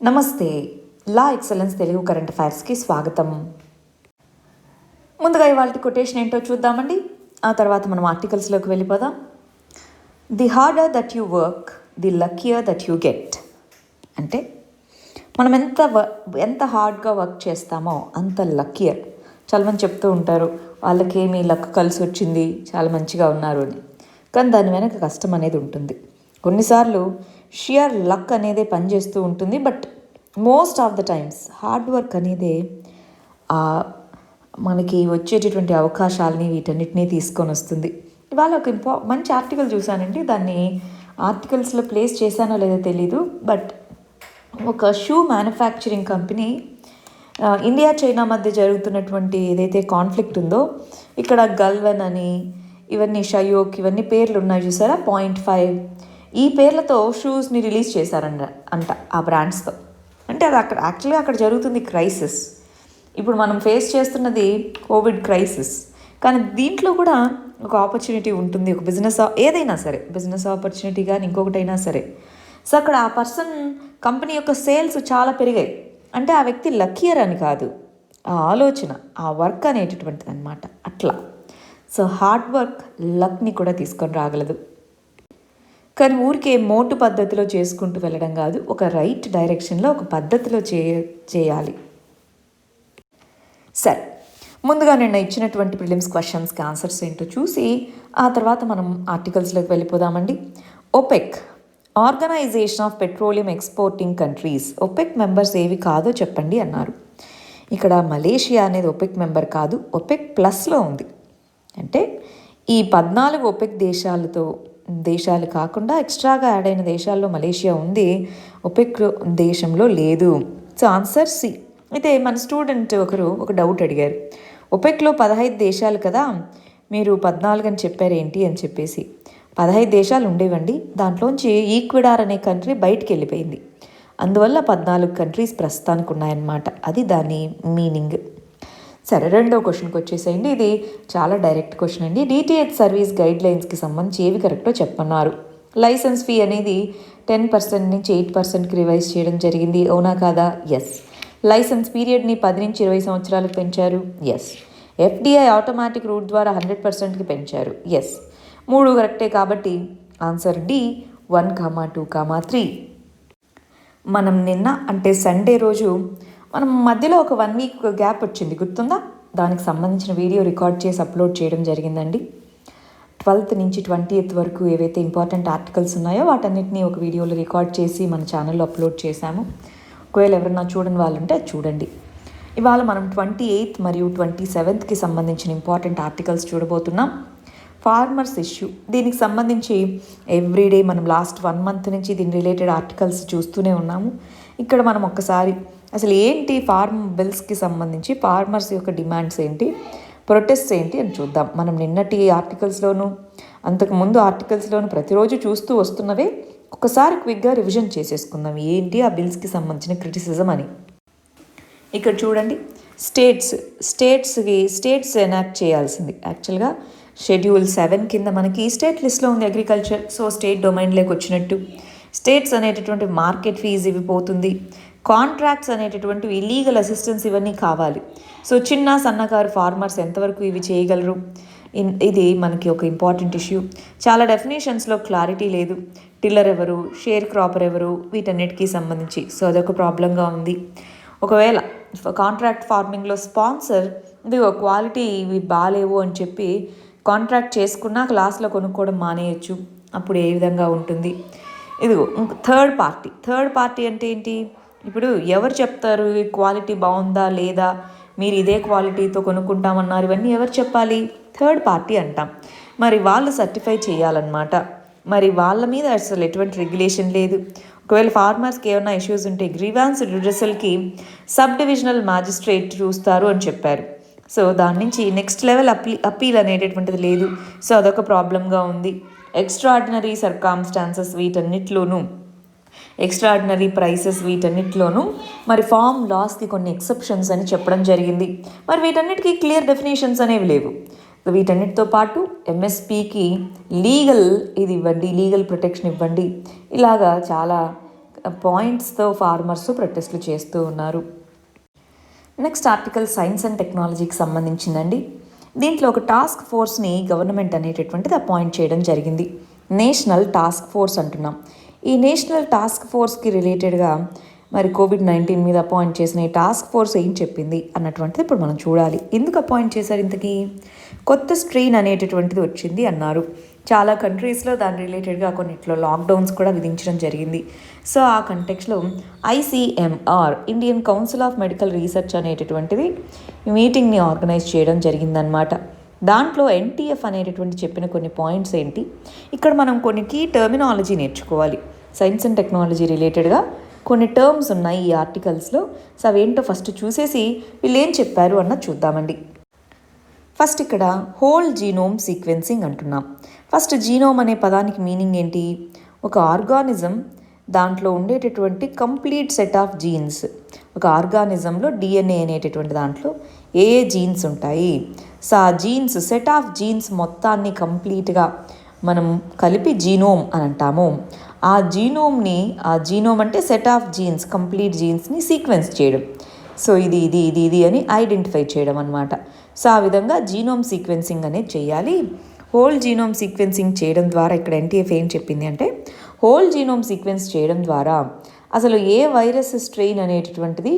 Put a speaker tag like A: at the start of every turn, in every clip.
A: నమస్తే. లా excellence Telugu current అఫైర్స్కి స్వాగతం. ముందుగా ఇవాళ కొటేషన్ ఏంటో చూద్దామండి. ఆ తర్వాత మనం ఆర్టికల్స్లోకి వెళ్ళిపోదాం. The harder that you work, the luckier that you get. అంటే మనం ఎంత హార్డ్గా వర్క్ చేస్తామో అంత లక్కీయర్. చాలామంది చెప్తూ ఉంటారు, వాళ్ళకేమి లక్ కలిసి వచ్చింది, చాలా మంచిగా ఉన్నారు అని. కానీ దాని వెనక కష్టం అనేది ఉంటుంది. కొన్నిసార్లు షియర్ లక్ అనేదే పనిచేస్తూ ఉంటుంది. But most of the times hard work అనేదే మనకి వచ్చేటటువంటి అవకాశాలని వీటన్నిటినీ తీసుకొని వస్తుంది. ఇవాళ ఒక మంచి ఆర్టికల్ చూశానండి. దాన్ని ఆర్టికల్స్లో ప్లేస్ చేశానో లేదో తెలీదు. బట్ ఒక shoe manufacturing company India China మధ్య జరుగుతున్నటువంటి ఏదైతే కాన్ఫ్లిక్ట్ ఉందో, ఇక్కడ గల్వన్ అని ఇవన్నీ షయోక్ ఇవన్నీ పేర్లు ఉన్నాయి చూసారా, 0.5 ఈ పేర్లతో షూస్ని రిలీజ్ చేశారంట ఆ బ్రాండ్స్తో. అంటే అది యాక్చువల్గా అక్కడ జరుగుతుంది క్రైసిస్. ఇప్పుడు మనం ఫేస్ చేస్తున్నది కోవిడ్ క్రైసిస్. కానీ దీంట్లో కూడా ఒక ఆపర్చునిటీ ఉంటుంది. ఒక బిజినెస్ ఏదైనా సరే, బిజినెస్ ఆపర్చునిటీ కానీ ఇంకొకటైనా సరే. సో అక్కడ ఆ పర్సన్ కంపెనీ యొక్క సేల్స్ చాలా పెరిగాయి. అంటే ఆ వ్యక్తి లక్కీయర్ అని కాదు, ఆ ఆలోచన, ఆ వర్క్ అనేటటువంటిది అనమాట. అట్లా సో హార్డ్ వర్క్ లక్ని కూడా తీసుకొని రాగలదు. కానీ ఊరికే మోటు పద్ధతిలో చేసుకుంటూ వెళ్ళడం కాదు, ఒక రైట్ డైరెక్షన్లో ఒక పద్ధతిలో చేయాలి. సరే, ముందుగా నేను ఇచ్చినటువంటి ప్రిలిమ్స్ క్వశ్చన్స్కి ఆన్సర్స్ ఏంటో చూసి ఆ తర్వాత మనం ఆర్టికల్స్లోకి వెళ్ళిపోదామండి. OPEC, organization of petroleum exporting countries. OPEC members ఏవి కాదో చెప్పండి అన్నారు. ఇక్కడ మలేషియా అనేది ఒపెక్ మెంబర్ కాదు, ఒపెక్ ప్లస్లో ఉంది. అంటే ఈ 14 ఒపెక్ దేశాలు కాకుండా ఎక్స్ట్రాగా యాడ్ అయిన దేశాల్లో మలేషియా ఉంది, ఒపెక్ దేశంలో లేదు. So answer C. అయితే మన స్టూడెంట్ ఒక డౌట్ అడిగారు, ఒపెక్లో 15 దేశాలు కదా, మీరు 14 అని చెప్పారు ఏంటి అని చెప్పేసి. 15 దేశాలు ఉండేవండి, దాంట్లోంచి ఈక్వెడార్ అనే కంట్రీ బయటికి వెళ్ళిపోయింది. అందువల్ల 14 కంట్రీస్ ప్రస్తుతానికి ఉన్నాయన్నమాట. అది దాని మీనింగ్. సరే, రెండో క్వశ్చన్కి వచ్చేసేయండి. ఇది చాలా డైరెక్ట్ క్వశ్చన్ అండి. డిటిహెచ్ సర్వీస్ గైడ్లైన్స్కి సంబంధించి ఏవి కరెక్టో చెప్పన్నారు. లైసెన్స్ ఫీ అనేది 10% నుంచి 8%కి రివైజ్ చేయడం జరిగింది, అవునా కాదా? ఎస్. లైసెన్స్ పీరియడ్ని 10 నుంచి 20 సంవత్సరాలకు పెంచారు. ఎస్. ఎఫ్డిఐ ఆటోమేటిక్ రూట్ ద్వారా 100%కి పెంచారు. ఎస్. 3 కరెక్టే కాబట్టి ఆన్సర్ డి 1, 2, 3. మనం నిన్న అంటే సండే రోజు మనం మధ్యలో ఒక 1 వీక్ గ్యాప్ వచ్చింది, గుర్తుందా? దానికి సంబంధించిన వీడియో రికార్డ్ చేసి అప్లోడ్ చేయడం జరిగిందండి. 12th నుంచి 20th వరకు ఏవైతే ఇంపార్టెంట్ ఆర్టికల్స్ ఉన్నాయో వాటన్నిటిని ఒక వీడియోలో రికార్డ్ చేసి మన ఛానల్లో అప్లోడ్ చేశాము. ఒకవేళ ఎవరన్నా చూడని వాళ్ళు ఉంటే చూడండి. ఇవాళ మనం 28th మరియు 27thకి సంబంధించిన ఇంపార్టెంట్ ఆర్టికల్స్ చూడబోతున్నాం. ఫార్మర్స్ ఇష్యూ, దీనికి సంబంధించి ఎవ్రీడే మనం లాస్ట్ 1 month నుంచి దీని రిలేటెడ్ ఆర్టికల్స్ చూస్తూనే ఉన్నాము. ఇక్కడ మనం ఒక్కసారి అసలు ఏంటి ఫార్మ్ బిల్స్కి సంబంధించి ఫార్మర్స్ యొక్క డిమాండ్స్ ఏంటి, ప్రొటెస్ట్ ఏంటి అని చూద్దాం. మనం నిన్నటి ఆర్టికల్స్లోనూ అంతకుముందు ఆర్టికల్స్లోనూ ప్రతిరోజు చూస్తూ వస్తున్నవే ఒకసారి క్విక్గా రివిజన్ చేసేసుకుందాం, ఏంటి ఆ బిల్స్కి సంబంధించిన క్రిటిసిజం అని. ఇక్కడ చూడండి, స్టేట్స్ ఎనాక్ట్ చేయాల్సింది. యాక్చువల్గా షెడ్యూల్ 7 కింద మనకి స్టేట్ లిస్ట్లో ఉంది అగ్రికల్చర్. సో స్టేట్ డొమైన్లోకి వచ్చినట్టు. స్టేట్స్ అనేటటువంటి మార్కెట్ ఫీజు ఇవి పోతుంది. కాంట్రాక్ట్స్ అనేటటువంటి లీగల్ అసిస్టెన్స్ ఇవన్నీ కావాలి. సో చిన్న సన్నకారు ఫార్మర్స్ ఎంతవరకు ఇవి చేయగలరు, ఇది మనకి ఒక ఇంపార్టెంట్ ఇష్యూ. చాలా డెఫినేషన్స్లో క్లారిటీ లేదు. టిల్లర్ ఎవరు, షేర్ క్రాపర్ ఎవరు, వీటన్నిటికీ సంబంధించి సో అదొక ప్రాబ్లంగా ఉంది. ఒకవేళ కాంట్రాక్ట్ ఫార్మింగ్లో స్పాన్సర్ ఇదిగో క్వాలిటీ ఇవి బాగాలేవు అని చెప్పి కాంట్రాక్ట్ చేసుకున్నా క్లాస్లో కొనుక్కోవడం మానేయచ్చు, అప్పుడు ఏ విధంగా ఉంటుంది. ఇదిగో థర్డ్ పార్టీ అంటే ఏంటి, ఇప్పుడు ఎవరు చెప్తారు ఈ క్వాలిటీ బాగుందా లేదా, మీరు ఇదే క్వాలిటీతో కొనుక్కుంటామన్నారు, ఇవన్నీ ఎవరు చెప్పాలి? థర్డ్ పార్టీ అంటాం. మరి వాళ్ళు సర్టిఫై చేయాలన్నమాట. మరి వాళ్ళ మీద అసలు ఎటువంటి రెగ్యులేషన్ లేదు. ఒకవేళ ఫార్మర్స్కి ఏమైనా ఇష్యూస్ ఉంటే గ్రీవాన్స్ రిడ్రెసల్కి సబ్ డివిజనల్ మ్యాజిస్ట్రేట్ చూస్తారు అని చెప్పారు. సో దాని నుంచి నెక్స్ట్ లెవెల్ అప్పీల్ అనేటటువంటిది లేదు. సో అదొక ప్రాబ్లంగా ఉంది. ఎక్స్ట్రాడినరీ సర్కామ్స్టాన్సెస్ వీటన్నిటిలోనూ, ఎక్స్ట్రాడినరీ ప్రైసెస్ వీటన్నిటిలోనూ మరి ఫార్మ్ లాస్కి కొన్ని ఎక్సెప్షన్స్ అని చెప్పడం జరిగింది. మరి వీటన్నిటికీ క్లియర్ డెఫినేషన్స్ అనేవి లేవు. వీటన్నిటితో పాటు ఎంఎస్పీకి లీగల్ ఇది ఇవ్వండి, లీగల్ ప్రొటెక్షన్ ఇవ్వండి, ఇలాగా చాలా పాయింట్స్తో ఫార్మర్స్ ప్రొటెస్ట్లు చేస్తూ ఉన్నారు. నెక్స్ట్ ఆర్టికల్ సైన్స్ అండ్ టెక్నాలజీకి సంబంధించిందండి. దీంట్లో ఒక టాస్క్ ఫోర్స్ని గవర్నమెంట్ అనేటటువంటిది అపాయింట్ చేయడం జరిగింది. నేషనల్ టాస్క్ ఫోర్స్ అంటున్నాం. ఈ నేషనల్ టాస్క్ ఫోర్స్కి రిలేటెడ్గా మరి కోవిడ్-19 మీద అపాయింట్ చేసిన ఈ టాస్క్ ఫోర్స్ ఏం చెప్పింది అన్నటువంటిది ఇప్పుడు మనం చూడాలి. ఎందుకు అపాయింట్ చేశారు? ఇంతకీ కొత్త స్ట్రెయిన్ అనేటటువంటిది వచ్చింది అన్నారు. చాలా కంట్రీస్లో దాని రిలేటెడ్గా కొన్నిట్లో లాక్డౌన్స్ కూడా విధించడం జరిగింది. సో ఆ కంటెక్స్లో ICMR Indian council of medical research అనేటటువంటిది మీటింగ్ని ఆర్గనైజ్ చేయడం జరిగిందనమాట. దాంట్లో NTF అనేటటువంటి చెప్పిన కొన్ని పాయింట్స్ ఏంటి, ఇక్కడ మనం కొన్ని కీ టర్మినాలజీ నేర్చుకోవాలి. సైన్స్ అండ్ టెక్నాలజీ రిలేటెడ్గా కొన్ని టర్మ్స్ ఉన్నాయి ఈ ఆర్టికల్స్లో. సో అవేంటో ఫస్ట్ చూసేసి వీళ్ళు ఏం చెప్పారు అన్నది చూద్దామండి. ఫస్ట్ ఇక్కడ హోల్ జీనోమ్ సీక్వెన్సింగ్ అంటున్నాం. ఫస్ట్ జీనోమ్ అనే పదానికి మీనింగ్ ఏంటి? ఒక ఆర్గానిజం దాంట్లో ఉండేటటువంటి కంప్లీట్ సెట్ ఆఫ్ జీన్స్. ఒక ఆర్గానిజంలో DNA అనేటటువంటి దాంట్లో ఏ జీన్స్ ఉంటాయి, సో ఆ జీన్స్ సెట్ ఆఫ్ జీన్స్ మొత్తాన్ని కంప్లీట్గా మనం కలిపి జీనోమ్ అని అంటాము. ఆ జీనోమ్ అంటే సెట్ ఆఫ్ జీన్స్, కంప్లీట్ జీన్స్ని సీక్వెన్స్ చేయడం. సో ఇది అని ఐడెంటిఫై చేయడం అనమాట. సో ఆ విధంగా జీనోమ్ సీక్వెన్సింగ్ అనేది చేయాలి. హోల్ జీనోమ్ సీక్వెన్సింగ్ చేయడం ద్వారా ఇక్కడ NTF ఏం చెప్పింది అంటే, హోల్ జీనోమ్ సీక్వెన్స్ చేయడం ద్వారా అసలు ఏ వైరస్ స్ట్రెయిన్ అనేటటువంటిది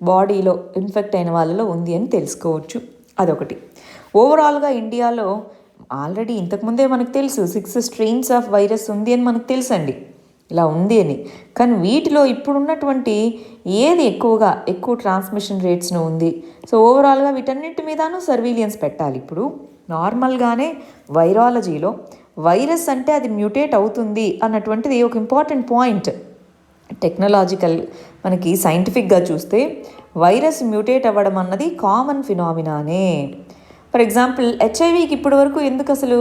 A: బాడీలో ఇన్ఫెక్ట్ అయిన వాళ్ళలో ఉంది అని తెలుసుకోవచ్చు. అదొకటి. ఓవరాల్గా ఇండియాలో ఆల్రెడీ ఇంతకుముందే మనకు తెలుసు 6 స్ట్రెయిన్స్ ఆఫ్ వైరస్ ఉంది అని మనకు తెలుసండి, ఇలా ఉంది అని. కానీ వీటిలో ఇప్పుడున్నటువంటి ఏది ఎక్కువ ట్రాన్స్మిషన్ రేట్స్ను ఉంది. సో ఓవరాల్గా వీటన్నిటి మీదనూ సర్వీలియన్స్ పెట్టాలి. ఇప్పుడు నార్మల్గానే వైరాలజీలో వైరస్ అంటే అది మ్యూటేట్ అవుతుంది అన్నటువంటిది ఒక ఇంపార్టెంట్ పాయింట్. టెక్నాలజికల్ మనకి సైంటిఫిక్గా చూస్తే వైరస్ మ్యూటేట్ అవ్వడం అన్నది కామన్ ఫినామినానే. ఫర్ ఎగ్జాంపుల్ HIV ఇప్పటి వరకు ఎందుకు అసలు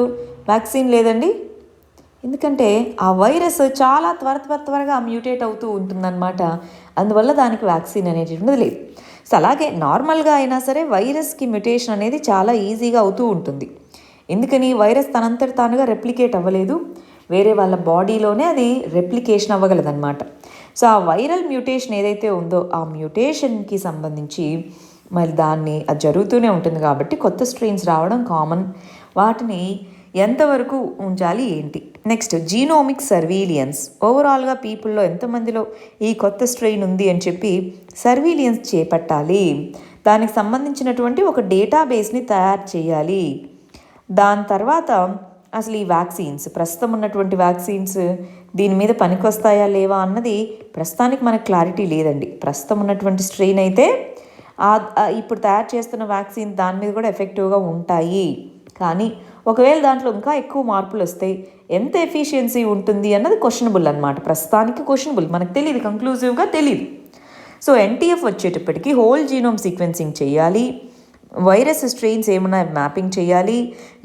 A: వ్యాక్సిన్ లేదండి? ఎందుకంటే ఆ వైరస్ చాలా త్వరగా మ్యూటేట్ అవుతూ ఉంటుందన్నమాట. అందువల్ల దానికి వ్యాక్సిన్ అనేటువంటిది లేదు. సో అలాగే నార్మల్గా అయినా సరే వైరస్కి మ్యుటేషన్ అనేది చాలా ఈజీగా అవుతూ ఉంటుంది. ఎందుకని? వైరస్ తనంతట తానుగా రెప్లికేట్ అవ్వలేదు, వేరే వాళ్ళ బాడీలోనే అది రెప్లికేషన్ అవ్వగలదన్నమాట. సో ఆ వైరల్ మ్యూటేషన్ ఏదైతే ఉందో ఆ మ్యూటేషన్కి సంబంధించి మరి అది జరుగుతూనే ఉంటుంది కాబట్టి కొత్త స్ట్రెయిన్స్ రావడం కామన్. వాటిని ఎంతవరకు ఉంచాలి ఏంటి? Next genomic surveillance. ఓవరాల్గా పీపుల్లో ఎంతమందిలో ఈ కొత్త స్ట్రెయిన్ ఉంది అని చెప్పి సర్వీలియన్స్ చేపట్టాలి. దానికి సంబంధించినటువంటి ఒక డేటాబేస్ని తయారు చేయాలి. దాని తర్వాత అసలు ఈ వ్యాక్సిన్స్, ప్రస్తుతం ఉన్నటువంటి వ్యాక్సిన్స్ దీని మీద పనికొస్తాయా లేవా అన్నది ప్రస్తుతానికి మనకు క్లారిటీ లేదండి. ప్రస్తుతం ఉన్నటువంటి స్ట్రెయిన్ అయితే ఇప్పుడు తయారు చేస్తున్న వ్యాక్సిన్ దాని మీద కూడా ఎఫెక్టివ్గా ఉంటాయి. కానీ ఒకవేళ దాంట్లో ఇంకా ఎక్కువ మార్పులు వస్తాయి, ఎంత ఎఫిషియన్సీ ఉంటుంది అన్నది క్వశ్చనబుల్ అనమాట. ప్రస్తుతానికి క్వశ్చనబుల్, మనకు తెలియదు, కంక్లూజివ్గా తెలియదు. సో NTF వచ్చేటప్పటికి హోల్ జీనోమ్ సీక్వెన్సింగ్ చేయాలి, వైరస్ స్ట్రెయిన్స్ ఏమైనా మ్యాపింగ్ చేయాలి,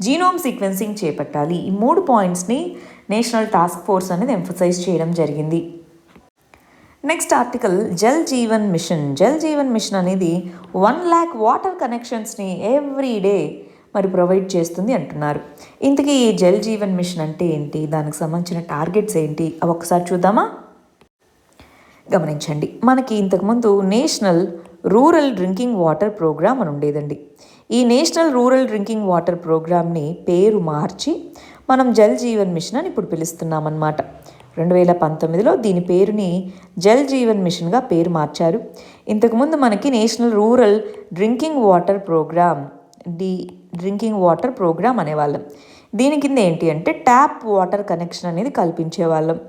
A: జీనోమ్ సీక్వెన్సింగ్ చేపట్టాలి. ఈ 3 పాయింట్స్ని నేషనల్ టాస్క్ ఫోర్స్ అనేది ఎంఫసైజ్ చేయడం జరిగింది. Next article Jal Jeevan mission. Jal Jeevan mission అనేది 1 lakh వాటర్ కనెక్షన్స్ని ఎవ్రీ డే మరి ప్రొవైడ్ చేస్తుంది అంటున్నారు. ఇంతకీ ఈ జల్ జీవన్ మిషన్ అంటే ఏంటి, దానికి సంబంధించిన టార్గెట్స్ ఏంటి అవి ఒకసారి చూద్దామా? గమనించండి, మనకి ఇంతకుముందు national rural drinking water programme అని ఉండేదండి. ఈ నేషనల్ రూరల్ డ్రింకింగ్ వాటర్ ప్రోగ్రామ్ని పేరు మార్చి మనం జల్ జీవన్ మిషన్ అని ఇప్పుడు పిలుస్తున్నామన్నమాట. 2019లో దీని పేరుని జల్ జీవన్ మిషన్గా పేరు మార్చారు. ఇంతకుముందు మనకి national rural drinking water programme అనేవాళ్ళం. దీని కింద ఏంటి అంటే ట్యాప్ వాటర్ కనెక్షన్ అనేది కల్పించేవాళ్ళం,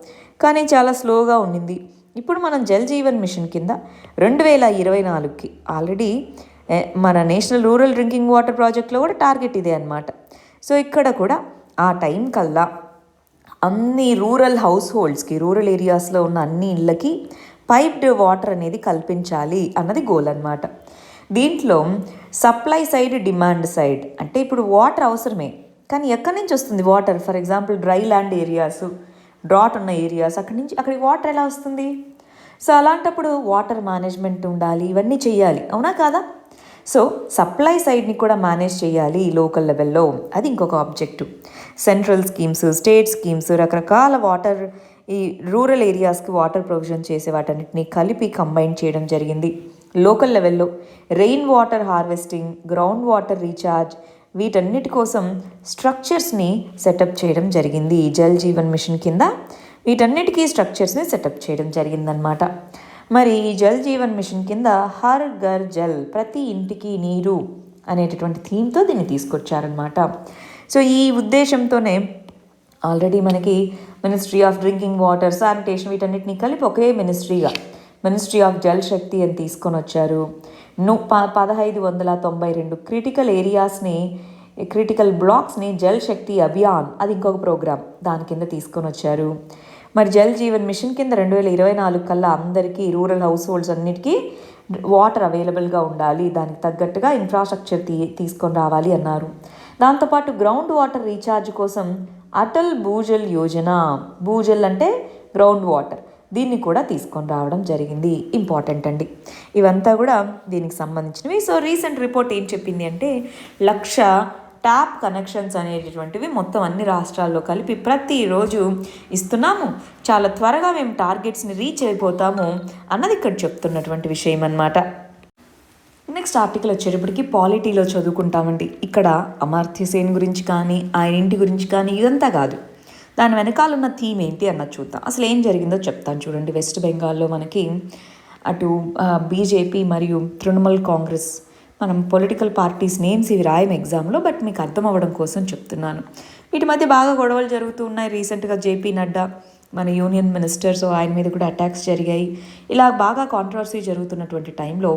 A: కానీ చాలా స్లోగా ఉండింది. ఇప్పుడు మనం జల్ జీవన్ మిషన్ కింద 2024కి ఆల్రెడీ మన నేషనల్ రూరల్ డ్రింకింగ్ వాటర్ ప్రాజెక్ట్లో కూడా టార్గెట్ ఇదే అనమాట. సో ఇక్కడ కూడా ఆ టైం కల్లా అన్ని రూరల్ హౌస్ హోల్డ్స్కి, రూరల్ ఏరియాస్లో ఉన్న అన్ని ఇళ్ళకి పైప్డ్ వాటర్ అనేది కల్పించాలి అన్నది గోల్ అనమాట. దీంట్లో సప్లై సైడ్, డిమాండ్ సైడ్ అంటే ఇప్పుడు వాటర్ అవసరమే, కానీ ఎక్కడి నుంచి వస్తుంది water? For example dry land areas, drought ఉన్న ఏరియాస్, అక్కడికి వాటర్ ఎలా వస్తుంది? సో అలాంటప్పుడు వాటర్ మేనేజ్మెంట్ ఉండాలి, ఇవన్నీ చేయాలి, అవునా కాదా? సో సప్లై సైడ్ని కూడా మేనేజ్ చేయాలి లోకల్ లెవెల్లో, అది ఇంకొక objective. Central schemes, state schemes, రకరకాల వాటర్ ఈ రూరల్ ఏరియాస్కి వాటర్ ప్రొవిజన్ చేసే వాటన్నిటిని కలిపి కంబైన్ చేయడం జరిగింది. లోకల్ లెవెల్లో rain water harvesting, ground water recharge వీటన్నిటి కోసం స్ట్రక్చర్స్ని సెటప్ చేయడం జరిగింది. జల్ జీవన్ మిషన్ కింద వీటన్నిటికీ స్ట్రక్చర్స్ని సెటప్ చేయడం జరిగిందనమాట. మరి ఈ జల్ జీవన్ మిషన్ కింద హర్ ఘర్ జల్, ప్రతి ఇంటికి నీరు అనేటటువంటి థీమ్తో దీన్ని తీసుకొచ్చారనమాట. సో ఈ ఉద్దేశంతోనే ఆల్రెడీ మనకి ministry of drinking water, sanitation వీటన్నిటిని కలిపి ఒకే మినిస్ట్రీ ఆఫ్ జల్ శక్తి అని తీసుకొని వచ్చారు. 1592 క్రిటికల్ ఏరియాస్ని, క్రిటికల్ బ్లాక్స్ని జల్ శక్తి అభియాన్, అది ఇంకొక ప్రోగ్రామ్, దాని కింద తీసుకొని వచ్చారు. మరి జల్ జీవన్ మిషన్ కింద 2024 కల్లా అందరికీ రూరల్ హౌస్ హోల్డ్స్ అన్నిటికీ వాటర్ అవైలబుల్గా ఉండాలి, దానికి తగ్గట్టుగా ఇన్ఫ్రాస్ట్రక్చర్ తీసుకొని రావాలి అన్నారు. దాంతోపాటు గ్రౌండ్ వాటర్ రీఛార్జ్ కోసం అటల్ భూజల్ యోజన, భూజల్ అంటే గ్రౌండ్ వాటర్, దీన్ని కూడా తీసుకొని రావడం జరిగింది. ఇంపార్టెంట్ అండి ఇవంతా కూడా దీనికి సంబంధించినవి. సో రీసెంట్ రిపోర్ట్ ఏం చెప్పింది అంటే 1,00,000 ట్యాప్ కనెక్షన్స్ అనేటటువంటివి మొత్తం అన్ని రాష్ట్రాల్లో కలిపి ప్రతిరోజు ఇస్తున్నాము, చాలా త్వరగా మేము టార్గెట్స్ని రీచ్ అయిపోతాము అన్నది ఇక్కడ చెప్తున్నటువంటి విషయం అన్నమాట. నెక్స్ట్ ఆర్టికల్ వచ్చేటప్పటికి పాలిటీలో చదువుకుంటామండి. ఇక్కడ అమర్త్య సేన్ గురించి కానీ ఆయన ఇంటి గురించి కానీ ఇదంతా కాదు, దాని వెనకాల ఉన్న థీమ్ ఏంటి అన్నది చూద్దాం. అసలు ఏం జరిగిందో చెప్తాను చూడండి. వెస్ట్ బెంగాల్లో మనకి అటు బీజేపీ మరియు తృణమూల్ కాంగ్రెస్, మనం పొలిటికల్ పార్టీస్ నేమ్స్ ఇవి రాయం ఎగ్జామ్లో, బట్ మీకు అర్థం అవ్వడం కోసం చెప్తున్నాను. వీటి మధ్య బాగా గొడవలు జరుగుతూ ఉన్నాయి. రీసెంట్గా జేపీ నడ్డా మన యూనియన్ మినిస్టర్, సో ఆయన మీద కూడా అటాక్స్ జరిగాయి. ఇలా బాగా కాంట్రవర్సీ జరుగుతున్నటువంటి టైంలో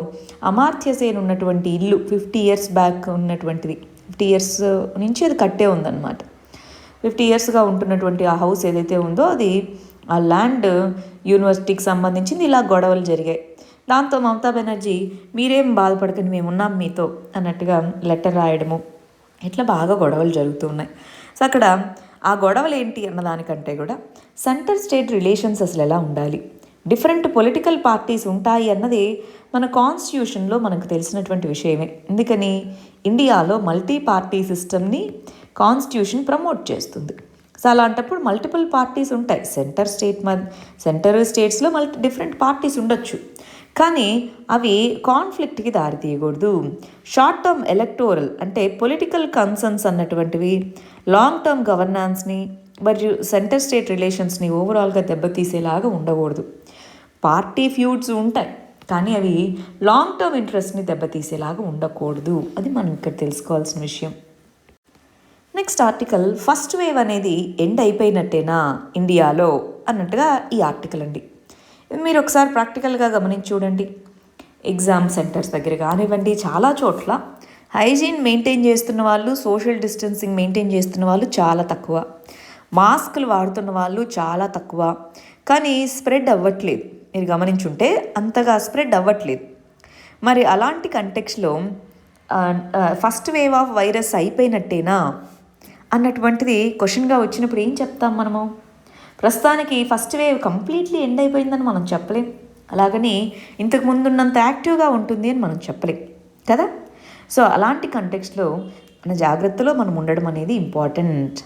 A: అమర్త్య సేన్ ఉన్నటువంటి ఇల్లు 50 years బ్యాక్ ఉన్నటువంటిది, 50 years నుంచి అది కట్టే ఉందన్నమాట. 50 yearsగా ఉంటున్నటువంటి ఆ హౌస్ ఏదైతే ఉందో అది ఆ ల్యాండ్ యూనివర్సిటీకి సంబంధించింది. ఇలా గొడవలు జరిగాయి. దాంతో మమతా బెనర్జీ మీరేం బాధపడకండి, మేము ఉన్నాం మీతో అన్నట్టుగా లెటర్ రాయడము, ఇట్లా బాగా గొడవలు జరుగుతున్నాయి. సో అక్కడ ఆ గొడవలు ఏంటి అన్నదానికంటే కూడా సెంటర్ స్టేట్ రిలేషన్స్ అసలు ఎలా ఉండాలి, డిఫరెంట్ పొలిటికల్ పార్టీస్ ఉంటాయి అన్నది మన కాన్స్టిట్యూషన్లో మనకు తెలిసినటువంటి విషయమే. ఎందుకని ఇండియాలో మల్టీ పార్టీ సిస్టమ్ని కాన్స్టిట్యూషన్ ప్రమోట్ చేస్తుంది. సో అలాంటప్పుడు మల్టిపుల్ పార్టీస్ ఉంటాయి. సెంటర్ స్టేట్స్లో డిఫరెంట్ పార్టీస్ ఉండొచ్చు, కానీ అవి కాన్ఫ్లిక్ట్కి దారితీయకూడదు. షార్ట్ టర్మ్ ఎలక్టోరల్ అంటే పొలిటికల్ కన్సర్న్స్ అన్నటువంటివి లాంగ్ టర్మ్ గవర్నాన్స్ని మరియు సెంటర్ స్టేట్ రిలేషన్స్ని ఓవరాల్గా దెబ్బతీసేలాగా ఉండకూడదు. పార్టీ ఫ్యూడ్స్ ఉంటాయి, కానీ అవి లాంగ్ టర్మ్ ఇంట్రెస్ట్ని దెబ్బతీసేలాగా ఉండకూడదు. అది మనం ఇక్కడ తెలుసుకోవాల్సిన విషయం. నెక్స్ట్ ఆర్టికల్, ఫస్ట్ వేవ్ అనేది ఎండ్ అయిపోయినట్టేనా ఇండియాలో అన్నట్టుగా ఈ ఆర్టికల్ అండి. మీరు ఒకసారి ప్రాక్టికల్గా గమనించి చూడండి. ఎగ్జామ్ సెంటర్స్ దగ్గర కానివ్వండి, చాలా చోట్ల హైజీన్ మెయింటైన్ చేస్తున్న వాళ్ళు, సోషల్ డిస్టెన్సింగ్ మెయింటైన్ చేస్తున్న వాళ్ళు చాలా తక్కువ, మాస్కులు వాడుతున్న వాళ్ళు చాలా తక్కువ, కానీ స్ప్రెడ్ అవ్వట్లేదు. మీరు గమనించుంటే అంతగా స్ప్రెడ్ అవ్వట్లేదు. మరి అలాంటి కంటెక్స్లో ఫస్ట్ వేవ్ ఆఫ్ వైరస్ అయిపోయినట్టేనా అన్నటువంటిది క్వశ్చన్గా వచ్చినప్పుడు ఏం చెప్తాం మనము? ప్రస్తుతానికి ఫస్ట్ వేవ్ కంప్లీట్లీ ఎండ్ అయిపోయిందని మనం చెప్పలేం, అలాగని ఇంతకు ముందు ఉన్నంత యాక్టివ్గా ఉంటుంది అని మనం చెప్పలేం కదా. సో అలాంటి కంటెక్స్ట్లో మన జాగ్రత్తలో మనం ఉండడం అనేది ఇంపార్టెంట్.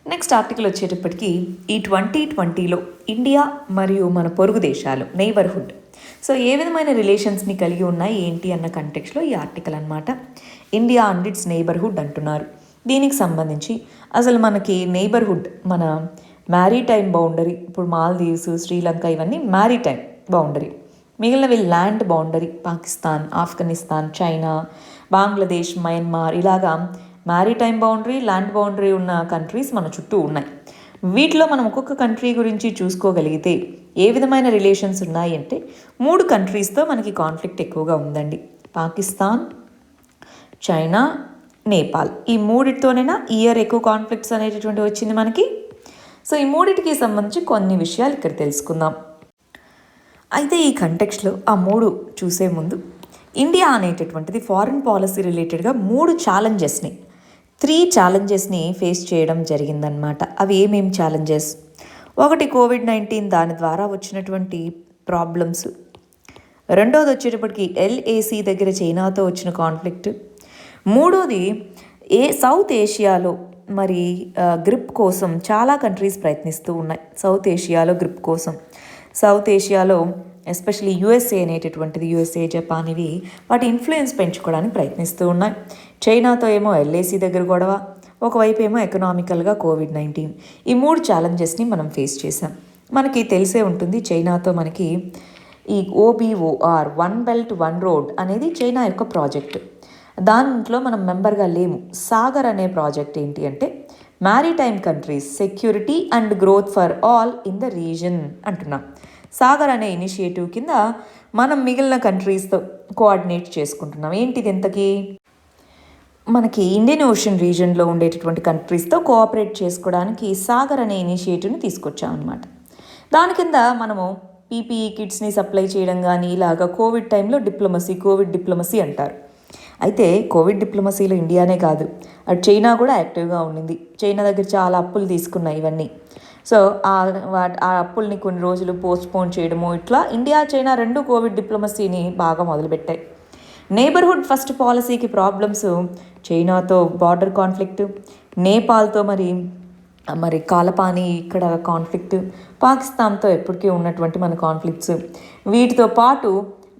A: నెక్స్ట్ ఆర్టికల్ వచ్చేటప్పటికి ఈ 2020లో ఇండియా మరియు మన పొరుగు దేశాలు నైబర్హుడ్, సో ఏ విధమైన రిలేషన్స్ని కలిగి ఉన్నాయి ఏంటి అన్న కంటెక్స్లో ఈ ఆర్టికల్ అనమాట. ఇండియా అండ్ ఇట్స్ నైబర్హుడ్ అంటున్నారు. దీనికి సంబంధించి అసలు మనకి నైబర్హుడ్, మన మ్యారీటైమ్ బౌండరీ, ఇప్పుడు మాల్దీవ్స్, శ్రీలంక ఇవన్నీ మ్యారీటైమ్ బౌండరీ, మిగిలినవి land boundary, Pakistan, Afghanistan, China, Bangladesh, Myanmar, ఇలాగా మ్యారీటైమ్ బౌండరీ, ల్యాండ్ బౌండరీ ఉన్న కంట్రీస్ మన చుట్టూ ఉన్నాయి. వీటిలో మనం ఒక్కొక్క కంట్రీ గురించి చూసుకోగలిగితే ఏ విధమైన రిలేషన్స్ ఉన్నాయి అంటే 3 కంట్రీస్తో మనకి కాన్ఫ్లిక్ట్ ఎక్కువగా ఉందండి. పాకిస్తాన్, చైనా, నేపాల్, ఈ 3తోనైనా ఇయర్ ఎక్కువ కాన్ఫ్లిక్ట్స్ అనేటటువంటి వచ్చింది మనకి. సో ఈ 3టికి సంబంధించి కొన్ని విషయాలు ఇక్కడ తెలుసుకుందాం. అయితే ఈ కంటెక్స్ట్లో ఆ 3 చూసే ముందు ఇండియా అనేటటువంటిది ఫారిన్ పాలసీ రిలేటెడ్గా 3 ఛాలెంజెస్ని ఫేస్ చేయడం జరిగిందనమాట. అవి ఏమేమి ఛాలెంజెస్? ఒకటి కోవిడ్-19, దాని ద్వారా వచ్చినటువంటి ప్రాబ్లమ్స్. రెండోది వచ్చేటప్పటికి LAC దగ్గర చైనాతో వచ్చిన కాన్ఫ్లిక్ట్. మూడోది సౌత్ ఏషియాలో మరి గ్రిప్ కోసం చాలా కంట్రీస్ ప్రయత్నిస్తూ ఉన్నాయి. సౌత్ ఏషియాలో గ్రిప్ కోసం, సౌత్ ఏషియాలో ఎస్పెషల్లీ యుఎస్ఏ అనేటటువంటిది, యుఎస్ఏ, జపాన్ ఇవి వాటి ఇన్ఫ్లుయెన్స్ పెంచుకోవడానికి ప్రయత్నిస్తూ ఉన్నాయి. చైనాతో ఏమో ఎల్ఏసీ దగ్గర గొడవ, ఒకవైపు ఏమో ఎకనామికల్గా కోవిడ్-19. ఈ 3 ఛాలెంజెస్ని మనం ఫేస్ చేసాం. మనకి తెలిసే ఉంటుంది, చైనాతో మనకి ఈ OBOR, one belt one road అనేది చైనా యొక్క ప్రాజెక్ట్. దాంట్లో మనం మెంబర్గా లేము. సాగర్ అనే ప్రాజెక్ట్ ఏంటి అంటే maritime countries security and growth for all in the reason అంటున్నాం. సాగర్ అనే ఇనిషియేటివ్ కింద మనం మిగిలిన కంట్రీస్తో కోఆర్డినేట్ చేసుకుంటున్నాం. ఏంటిది ఇంతకీ? మనకి ఇండియన్ ఓషన్ రీజన్లో ఉండేటటువంటి కంట్రీస్తో కోఆపరేట్ చేసుకోవడానికి సాగర్ అనే ఇనిషియేటివ్ని తీసుకొచ్చామన్నమాట. దాని కింద మనము PPE కిట్స్ని సప్లై చేయడం కానీ, ఇలాగా కోవిడ్ టైంలో కోవిడ్ డిప్లొమసీ అంటారు. అయితే కోవిడ్ డిప్లొమసీలో ఇండియానే కాదు, అటు చైనా కూడా యాక్టివ్గా ఉండింది. చైనా దగ్గర చాలా అప్పులు తీసుకున్నాయి ఇవన్నీ. సో ఆ అప్పుల్ని కొన్ని రోజులు పోస్ట్పోన్ చేయడము, ఇట్లా ఇండియా చైనా 2 కోవిడ్ డిప్లొమసీని బాగా మొదలుపెట్టాయి. నేబర్హుడ్ ఫస్ట్ పాలసీకి ప్రాబ్లమ్స్, చైనాతో బార్డర్ కాన్ఫ్లిక్ట్, నేపాల్తో మరి కాలపాని ఇక్కడ కాన్ఫ్లిక్ట్, పాకిస్తాన్తో ఎప్పటికీ ఉన్నటువంటి మన కాన్ఫ్లిక్ట్స్, వీటితో పాటు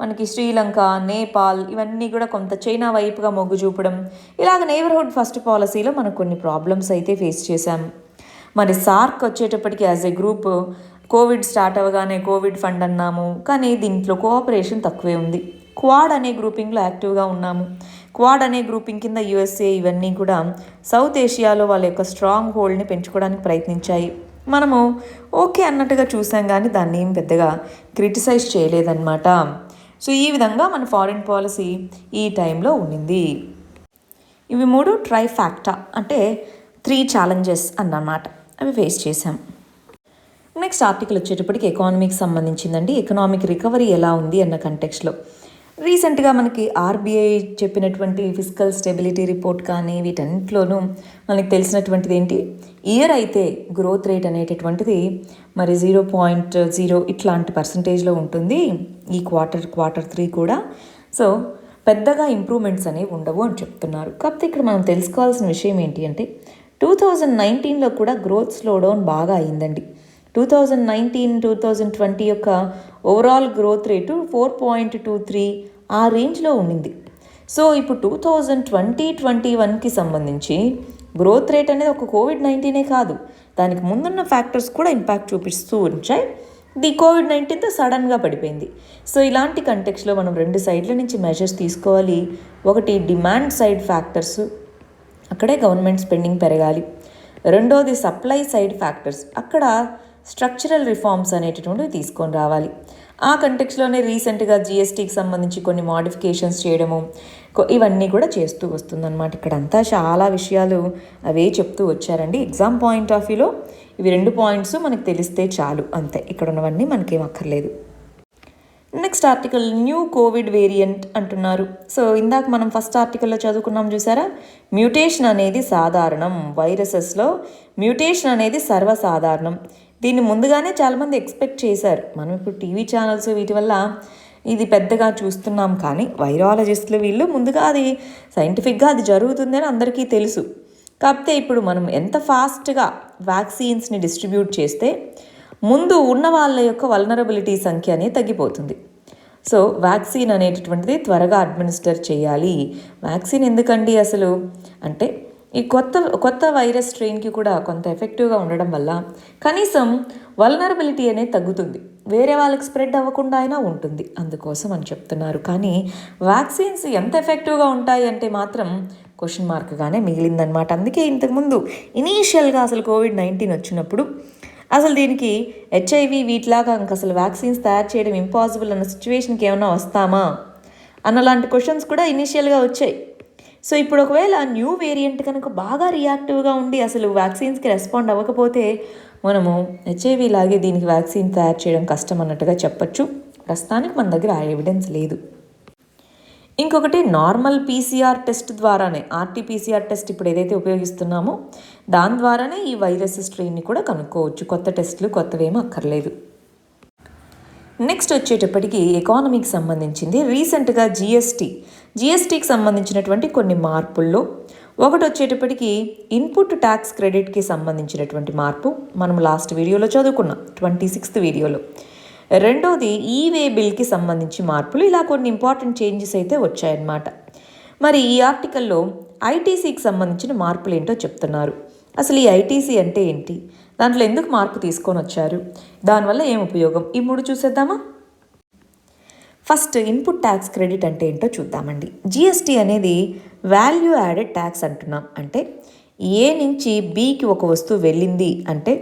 A: మనకి శ్రీలంక, నేపాల్ ఇవన్నీ కూడా కొంత చైనా వైపుగా మొగ్గు చూపడం, ఇలాగ నేబర్హుడ్ ఫస్ట్ పాలసీలో మనకు కొన్ని ప్రాబ్లమ్స్ అయితే ఫేస్ చేశాం. మరి సార్క్ వచ్చేటప్పటికి as a group Covid start అవ్వగానే కోవిడ్ ఫండ్ అన్నాము, కానీ దీంట్లో కోఆపరేషన్ తక్కువే ఉంది. క్వాడ్ అనే గ్రూపింగ్లో యాక్టివ్గా ఉన్నాము. క్వాడ్ అనే గ్రూపింగ్ కింద USA ఇవన్నీ కూడా సౌత్ ఏషియాలో వాళ్ళ యొక్క స్ట్రాంగ్ హోల్డ్ని పెంచుకోవడానికి ప్రయత్నించాయి. మనము ఓకే అన్నట్టుగా చూసాం, కానీ దాన్ని ఏం పెద్దగా క్రిటిసైజ్ చేయలేదన్నమాట. సో ఈ విధంగా మన ఫారిన్ పాలసీ ఈ టైంలో ఉండింది. ఇవి 3 ట్రైఫాక్టా అంటే 3 ఛాలెంజెస్ అన్నమాట, అవి ఫేస్ చేసాం. నెక్స్ట్ ఆర్టికల్ వచ్చేటప్పటికి ఎకానమీకి సంబంధించిందండి. ఎకనామిక్ రికవరీ ఎలా ఉంది అన్న కంటెక్స్ట్లో రీసెంట్గా మనకి RBI చెప్పినటువంటి ఫిజికల్ స్టెబిలిటీ రిపోర్ట్ కానీ వీటన్నిటిలోనూ మనకి తెలిసినటువంటిది ఏంటి, ఇయర్ అయితే గ్రోత్ రేట్ అనేటటువంటిది మరి 0.0 ఇట్లాంటి పర్సంటేజ్లో ఉంటుంది ఈ క్వార్టర్ 3 కూడా. సో పెద్దగా ఇంప్రూవ్మెంట్స్ అనేవి ఉండవు అని చెప్తున్నారు. కాకపోతే ఇక్కడ మనం తెలుసుకోవాల్సిన విషయం ఏంటి అంటే 2019లో కూడా గ్రోత్ స్లోడౌన్ బాగా అయిందండి. 2019-2020 యొక్క ఓవరాల్ గ్రోత్ రేటు 4.23 ఆ రేంజ్లో ఉండింది. సో ఇప్పుడు 2020-21కి సంబంధించి గ్రోత్ రేట్ అనేది ఒక కోవిడ్-19 కాదు, దానికి ముందున్న ఫ్యాక్టర్స్ కూడా ఇంపాక్ట్ చూపిస్తూ ఉంచాయి. కోవిడ్-19తో సడన్గా పడిపోయింది. సో ఇలాంటి కంటెక్స్లో మనం 2 సైడ్ల నుంచి మెజర్స్ తీసుకోవాలి. ఒకటి డిమాండ్ సైడ్ ఫ్యాక్టర్స్, అక్కడే గవర్నమెంట్ స్పెండింగ్ పెరగాలి. రెండోది సప్లై సైడ్ ఫ్యాక్టర్స్, అక్కడ స్ట్రక్చరల్ రిఫార్మ్స్ అనేటటువంటివి తీసుకొని రావాలి. ఆ కంటెక్స్లోనే రీసెంట్గా GSTకి సంబంధించి కొన్ని మోడిఫికేషన్స్ చేయడము ఇవన్నీ కూడా చేస్తూ వస్తుందన్నమాట. ఇక్కడంతా చాలా విషయాలు అవే చెప్తూ వచ్చారండి. ఎగ్జామ్ పాయింట్ ఆఫ్ వ్యూలో ఇవి 2 పాయింట్స్ మనకు తెలిస్తే చాలు, అంతే. ఇక్కడ ఉన్నవన్నీ మనకేం అక్కర్లేదు. Next article new Covid variant అంటున్నారు. సో ఇందాక మనం ఫస్ట్ ఆర్టికల్లో చదువుకున్నాం చూసారా, మ్యూటేషన్ అనేది సాధారణం, వైరసెస్లో మ్యూటేషన్ అనేది సర్వసాధారణం. దీన్ని ముందుగానే చాలామంది ఎక్స్పెక్ట్ చేశారు. మనం ఇప్పుడు టీవీ ఛానల్స్ వీటి వల్ల ఇది పెద్దగా చూస్తున్నాం, కానీ వైరాలజిస్టులు వీళ్ళు ముందుగా అది సైంటిఫిక్గా అది జరుగుతుందని అందరికీ తెలుసు. కాకపోతే ఇప్పుడు మనం ఎంత ఫాస్ట్గా వ్యాక్సిన్స్ని డిస్ట్రిబ్యూట్ చేస్తే ముందు ఉన్న వాళ్ళ యొక్క వల్నరబిలిటీ సంఖ్య అనేది తగ్గిపోతుంది. సో వ్యాక్సిన్ అనేటటువంటిది త్వరగా అడ్మినిస్టర్ చేయాలి. వ్యాక్సిన్ ఎందుకండి అసలు అంటే ఈ కొత్త వైరస్ స్ట్రెయిన్కి కూడా కొంత ఎఫెక్టివ్గా ఉండడం వల్ల కనీసం వల్నరబిలిటీ అనేది తగ్గుతుంది, వేరే వాళ్ళకి స్ప్రెడ్ అవ్వకుండా అయినా ఉంటుంది, అందుకోసం అని చెప్తున్నారు. కానీ వ్యాక్సిన్స్ ఎంత ఎఫెక్టివ్గా ఉంటాయి అంటే మాత్రం క్వశ్చన్ మార్క్గానే మిగిలిందనమాట. అందుకే ఇంతకుముందు ఇనీషియల్గా అసలు కోవిడ్-19 వచ్చినప్పుడు అసలు దీనికి HIV వీటిలాగా ఇంక అసలు వ్యాక్సిన్స్ తయారు చేయడం ఇంపాసిబుల్ అన్న సిచ్యువేషన్కి ఏమైనా వస్తామా అన్నలాంటి క్వశ్చన్స్ కూడా ఇనీషియల్గా వచ్చాయి. సో ఇప్పుడు ఒకవేళ న్యూ వేరియంట్ కనుక బాగా రియాక్టివ్గా ఉండి అసలు వ్యాక్సిన్స్కి రెస్పాండ్ అవ్వకపోతే మనము HIV లాగే దీనికి వ్యాక్సిన్ తయారు చేయడం కష్టం అన్నట్టుగా చెప్పచ్చు. ప్రస్తుతానికి మన దగ్గర ఆ ఎవిడెన్స్ లేదు. ఇంకొకటి నార్మల్ PCR టెస్ట్ ద్వారానే, RT-PCR టెస్ట్ ఇప్పుడు ఏదైతే ఉపయోగిస్తున్నామో దాని ద్వారానే ఈ వైరస్ స్ట్రెయిన్ని కూడా కనుక్కోవచ్చు. కొత్త టెస్టులు కొత్తవేమీ అక్కర్లేదు. నెక్స్ట్ వచ్చేటప్పటికి ఎకానమీకి సంబంధించింది. రీసెంట్గా GSTకి సంబంధించినటువంటి కొన్ని మార్పుల్లో ఒకటి వచ్చేటప్పటికి ఇన్పుట్ ట్యాక్స్ క్రెడిట్కి సంబంధించినటువంటి మార్పు మనం లాస్ట్ వీడియోలో చదువుకున్నాం, 26th వీడియోలో. రెండోది ఈవే బిల్కి సంబంధించి మార్పులు. ఇలా కొన్ని ఇంపార్టెంట్ చేంజెస్ అయితే వచ్చాయన్నమాట. మరి ఈ ఆర్టికల్లో ఐటీసీకి సంబంధించిన మార్పులు ఏంటో చెప్తున్నారు. అసలు ఈ ఐటీసీ అంటే ఏంటి, దాంట్లో ఎందుకు మార్పు తీసుకొని వచ్చారు, దానివల్ల ఏం ఉపయోగం, ఈ మూడు చూసేద్దామా. ఫస్ట్ ఇన్పుట్ ట్యాక్స్ క్రెడిట్ అంటే ఏంటో చూద్దామండి. జిఎస్టీ అనేది వాల్యూ యాడెడ్ ట్యాక్స్ అంటున్నాం. అంటే ఏ నుంచి బికి ఒక వస్తువు వెళ్ళింది అంటే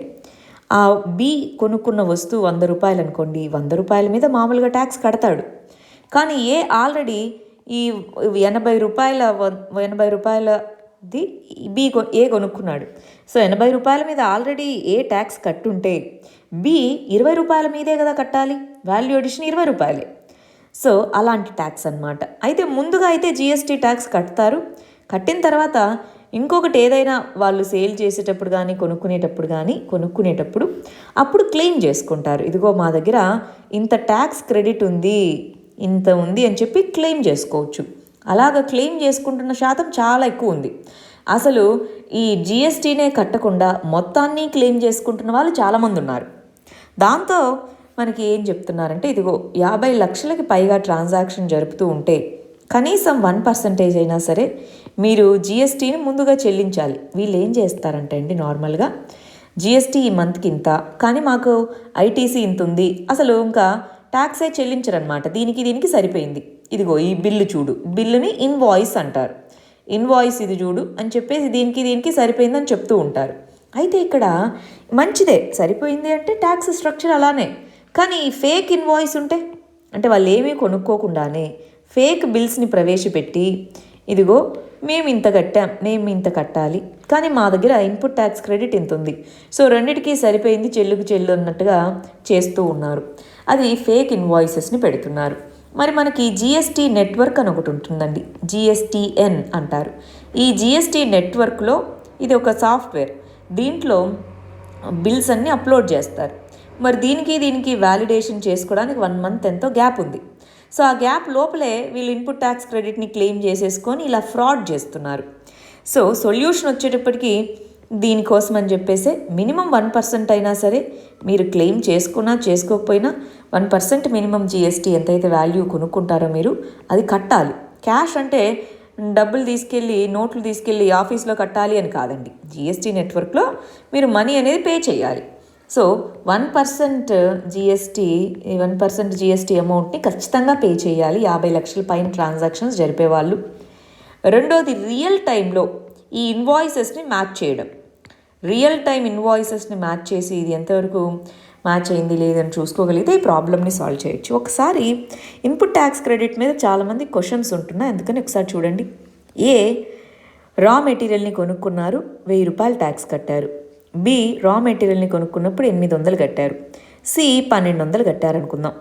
A: ఆ బి కొనుక్కున్న వస్తువు 100 రూపాయలు అనుకోండి, 100 రూపాయల మీద మామూలుగా ట్యాక్స్ కడతాడు. కానీ ఏ ఆల్రెడీ ఈ 80 రూపాయలది బి ఏ కొనుక్కున్నాడు. సో 80 రూపాయల మీద ఆల్రెడీ ఏ ట్యాక్స్ కట్టుంటే బి 20 రూపాయల మీదే కదా కట్టాలి, వాల్యూ అడిషన్ 20 రూపాయలే. సో అలాంటి ట్యాక్స్ అన్నమాట. అయితే ముందుగా అయితే జిఎస్టీ ట్యాక్స్ కడతారు. కట్టిన తర్వాత ఇంకొకటి ఏదైనా వాళ్ళు సేల్ చేసేటప్పుడు కానీ కొనుక్కునేటప్పుడు అప్పుడు క్లెయిమ్ చేసుకుంటారు. ఇదిగో మా దగ్గర ఇంత ట్యాక్స్ క్రెడిట్ ఉంది, ఇంత ఉంది అని చెప్పి క్లెయిమ్ చేసుకోవచ్చు. అలాగ క్లెయిమ్ చేసుకుంటున్న శాతం చాలా ఎక్కువ ఉంది. అసలు ఈ జిఎస్టీనే కట్టకుండా మొత్తాన్ని క్లెయిమ్ చేసుకుంటున్న వాళ్ళు చాలామంది ఉన్నారు. దాంతో మనకి ఏం చెప్తున్నారంటే, ఇదిగో 50 లక్షలకి పైగా ట్రాన్సాక్షన్ జరుపుతూ ఉంటే కనీసం 1% అయినా సరే మీరు జిఎస్టీని ముందుగా చెల్లించాలి. వీళ్ళు ఏం చేస్తారంటే అండి, నార్మల్గా జిఎస్టీ ఈ మంత్కి ఇంత, కానీ మాకు ఐటీసీ ఇంత ఉంది, అసలు ఇంకా ట్యాక్సే చెల్లించరనమాట. దీనికి సరిపోయింది, ఇదిగో ఈ బిల్లు చూడు, బిల్లుని ఇన్వాయిస్ అంటారు. ఇన్వాయిస్ ఇది చూడు అని చెప్పేసి దీనికి సరిపోయిందని చెప్తూ ఉంటారు. అయితే ఇక్కడ మంచిదే, సరిపోయింది అంటే ట్యాక్స్ స్ట్రక్చర్ అలానే. కానీ ఈ ఫేక్ ఇన్వాయిస్ ఉంటే, అంటే వాళ్ళు ఏమీ కొనుక్కోకుండానే ఫేక్ బిల్స్ని ప్రవేశపెట్టి, ఇదిగో మేము ఇంత కట్టాలి, కానీ మా దగ్గర ఇన్పుట్ ట్యాక్స్ క్రెడిట్ ఇంత ఉంది, సో రెండిటికి సరిపోయింది, చెల్లు అన్నట్టుగా చేస్తూ ఉన్నారు. అది ఫేక్ ఇన్వాయిసెస్ని పెడుతున్నారు. మరి మనకి జిఎస్టీ నెట్వర్క్ అని ఒకటి ఉంటుందండి, జిఎస్టీఎన్ అంటారు. ఈ జిఎస్టీ నెట్వర్క్లో ఇది ఒక సాఫ్ట్వేర్, దీంట్లో బిల్స్ అన్నీ అప్లోడ్ చేస్తారు. మరి దీనికి వ్యాలిడేషన్ చేసుకోవడానికి 1 month ఎంతో గ్యాప్ ఉంది. సో ఆ గ్యాప్ లోపలే వీళ్ళు ఇన్పుట్ ట్యాక్స్ క్రెడిట్ని క్లెయిమ్ చేసేసుకొని ఇలా ఫ్రాడ్ చేస్తున్నారు. సో సొల్యూషన్ వచ్చేటప్పటికి దీనికోసం అని చెప్పేసి మినిమం 1% అయినా సరే మీరు క్లెయిమ్ చేసుకోకపోయినా 1% మినిమం జిఎస్టీ ఎంతైతే వాల్యూ కొనుక్కుంటారో మీరు అది కట్టాలి. క్యాష్ అంటే నోట్లు తీసుకెళ్ళి ఆఫీస్లో కట్టాలి అని కాదండి. జిఎస్టీ నెట్వర్క్లో మీరు మనీ అనేది పే చేయాలి. సో 1% జిఎస్టీ అమౌంట్ని ఖచ్చితంగా పే చేయాలి 50 లక్షల పైన ట్రాన్సాక్షన్స్ జరిపేవాళ్ళు. రెండోది రియల్ టైంలో ఈ ఇన్వాయిసెస్ని మ్యాచ్ చేయడం. రియల్ టైం ఇన్వాయిసెస్ని మ్యాచ్ చేసి ఇది ఎంతవరకు మ్యాచ్ అయింది లేదని చూసుకోగలిగితే ఈ ప్రాబ్లమ్ని సాల్వ్ చేయొచ్చు. ఒకసారి ఇన్పుట్ ట్యాక్స్ క్రెడిట్ మీద చాలామంది క్వశ్చన్స్ ఉంటున్నాయి, అందుకని ఒకసారి చూడండి. రా మెటీరియల్ని కొనుక్కున్నారు, 1000 రూపాయలు ట్యాక్స్ కట్టారు. బి రా మెటీరియల్ని కొనుక్కున్నప్పుడు 800 కట్టారు. సి 1200 కట్టారు అనుకుందాం.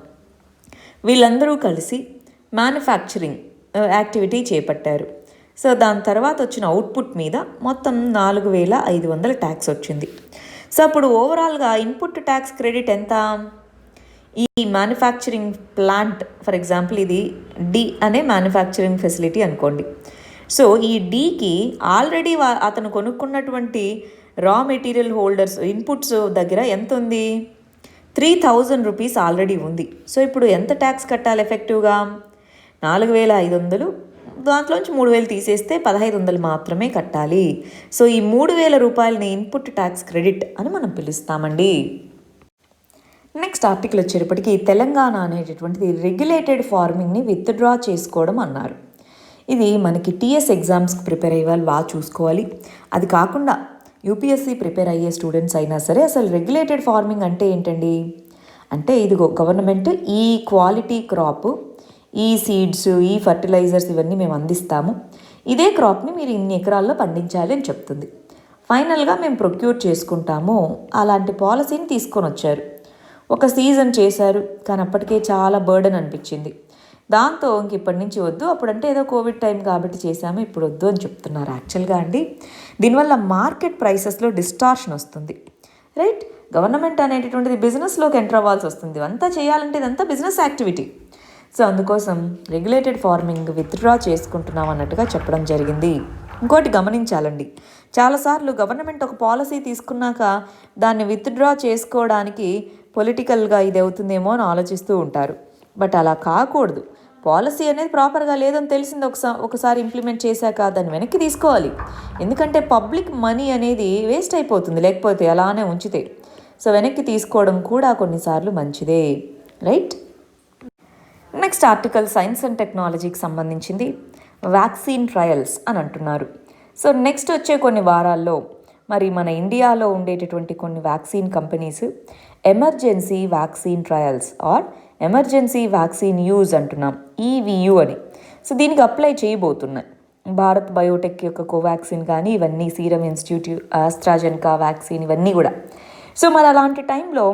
A: వీళ్ళందరూ కలిసి మ్యానుఫ్యాక్చరింగ్ యాక్టివిటీ చేపట్టారు. సో దాని తర్వాత వచ్చిన అవుట్పుట్ మీద మొత్తం 4500 ట్యాక్స్ వచ్చింది. సో అప్పుడు ఓవరాల్గా ఇన్పుట్ ట్యాక్స్ క్రెడిట్ ఎంత? ఈ మ్యానుఫ్యాక్చరింగ్ ప్లాంట్, ఫర్ ఎగ్జాంపుల్ ఇది డి అనే మ్యానుఫ్యాక్చరింగ్ ఫెసిలిటీ అనుకోండి. సో ఈ డీకి ఆల్రెడీ అతను కొనుక్కున్నటువంటి రా మెటీరియల్ హోల్డర్స్ ఇన్పుట్స్ దగ్గర ఎంత ఉంది? 3000 రూపీస్ ఆల్రెడీ ఉంది. సో ఇప్పుడు ఎంత ట్యాక్స్ కట్టాలి ఎఫెక్టివ్గా? 4500, దాంట్లోంచి 3000 తీసేస్తే 1500 మాత్రమే కట్టాలి. సో ఈ 3000 రూపాయలని ఇన్పుట్ ట్యాక్స్ క్రెడిట్ అని మనం పిలుస్తామండి. నెక్స్ట్ ఆర్టికల్ వచ్చేటప్పటికి తెలంగాణ అనేటటువంటిది రెగ్యులేటెడ్ ఫార్మింగ్ని విత్డ్రా చేసుకోవడం అన్నారు. ఇది మనకి టీఎస్ ఎగ్జామ్స్కి ప్రిపేర్ అయ్యే వాళ్ళు బాగా చూసుకోవాలి. అది కాకుండా యూపీఎస్సీ ప్రిపేర్ అయ్యే స్టూడెంట్స్ అయినా సరే అసలు రెగ్యులేటెడ్ ఫార్మింగ్ అంటే ఏంటండి అంటే, ఇదిగో గవర్నమెంట్ ఈ క్వాలిటీ క్రాప్, ఈ సీడ్స్, ఈ ఫర్టిలైజర్స్ ఇవన్నీ మేము అందిస్తాము, ఇదే క్రాప్ని మీరు ఇన్ని ఎకరాల్లో పండించాలి అని చెప్తుంది. ఫైనల్గా మేము ప్రొక్యూర్ చేసుకుంటాము, అలాంటి పాలసీని తీసుకొని వచ్చారు. ఒక సీజన్ చేశారు, కానీ అప్పటికే చాలా బర్డెన్ అనిపించింది. దాంతో ఇంక ఇప్పటి నుంచి వద్దు, అప్పుడంటే ఏదో కోవిడ్ టైం కాబట్టి చేశాము, ఇప్పుడు వద్దు అని చెప్తున్నారు. యాక్చువల్గా అండి దీనివల్ల మార్కెట్ ప్రైసెస్లో డిస్టార్షన్ వస్తుంది, రైట్? గవర్నమెంట్ అనేటటువంటిది బిజినెస్లోకి ఎంటర్ అవ్వాల్సి వస్తుంది. అంతా చేయాలంటే ఇదంతా బిజినెస్ యాక్టివిటీ. సో అందుకోసం రెగ్యులేటెడ్ ఫార్మింగ్ విత్డ్రా చేసుకుంటున్నాం అన్నట్టుగా చెప్పడం జరిగింది. ఇంకోటి గమనించాలండి, చాలాసార్లు గవర్నమెంట్ ఒక పాలసీ తీసుకున్నాక దాన్ని విత్డ్రా చేసుకోవడానికి పొలిటికల్గా ఇది అవుతుందేమో అని ఆలోచిస్తూ ఉంటారు. బట్ అలా కాకూడదు. పాలసీ అనేది ప్రాపర్గా లేదని తెలిసింది ఒకసారి ఇంప్లిమెంట్ చేశాక దాన్ని వెనక్కి తీసుకోవాలి. ఎందుకంటే పబ్లిక్ మనీ అనేది వేస్ట్ అయిపోతుంది లేకపోతే అలానే ఉంచితే. సో వెనక్కి తీసుకోవడం కూడా కొన్నిసార్లు మంచిదే, right? Next article science and టెక్నాలజీకి సంబంధించింది. వ్యాక్సిన్ ట్రయల్స్ అని అంటున్నారు. సో నెక్స్ట్ వచ్చే కొన్ని వారాల్లో మరి మన ఇండియాలో ఉండేటటువంటి కొన్ని vaccine companies emergency vaccine trials or emergency vaccine use అంటున్నాం, ఈవియు అని. సో దీనికి అప్లై చేయబోతున్నాయి. భారత్ బయోటెక్ యొక్క కోవాక్సిన్ కానీ ఇవన్నీ, సీరం ఇన్స్టిట్యూట్ ఆస్ట్రాజెనకా వ్యాక్సిన్ ఇవన్నీ కూడా. సో మరి అలాంటి టైంలో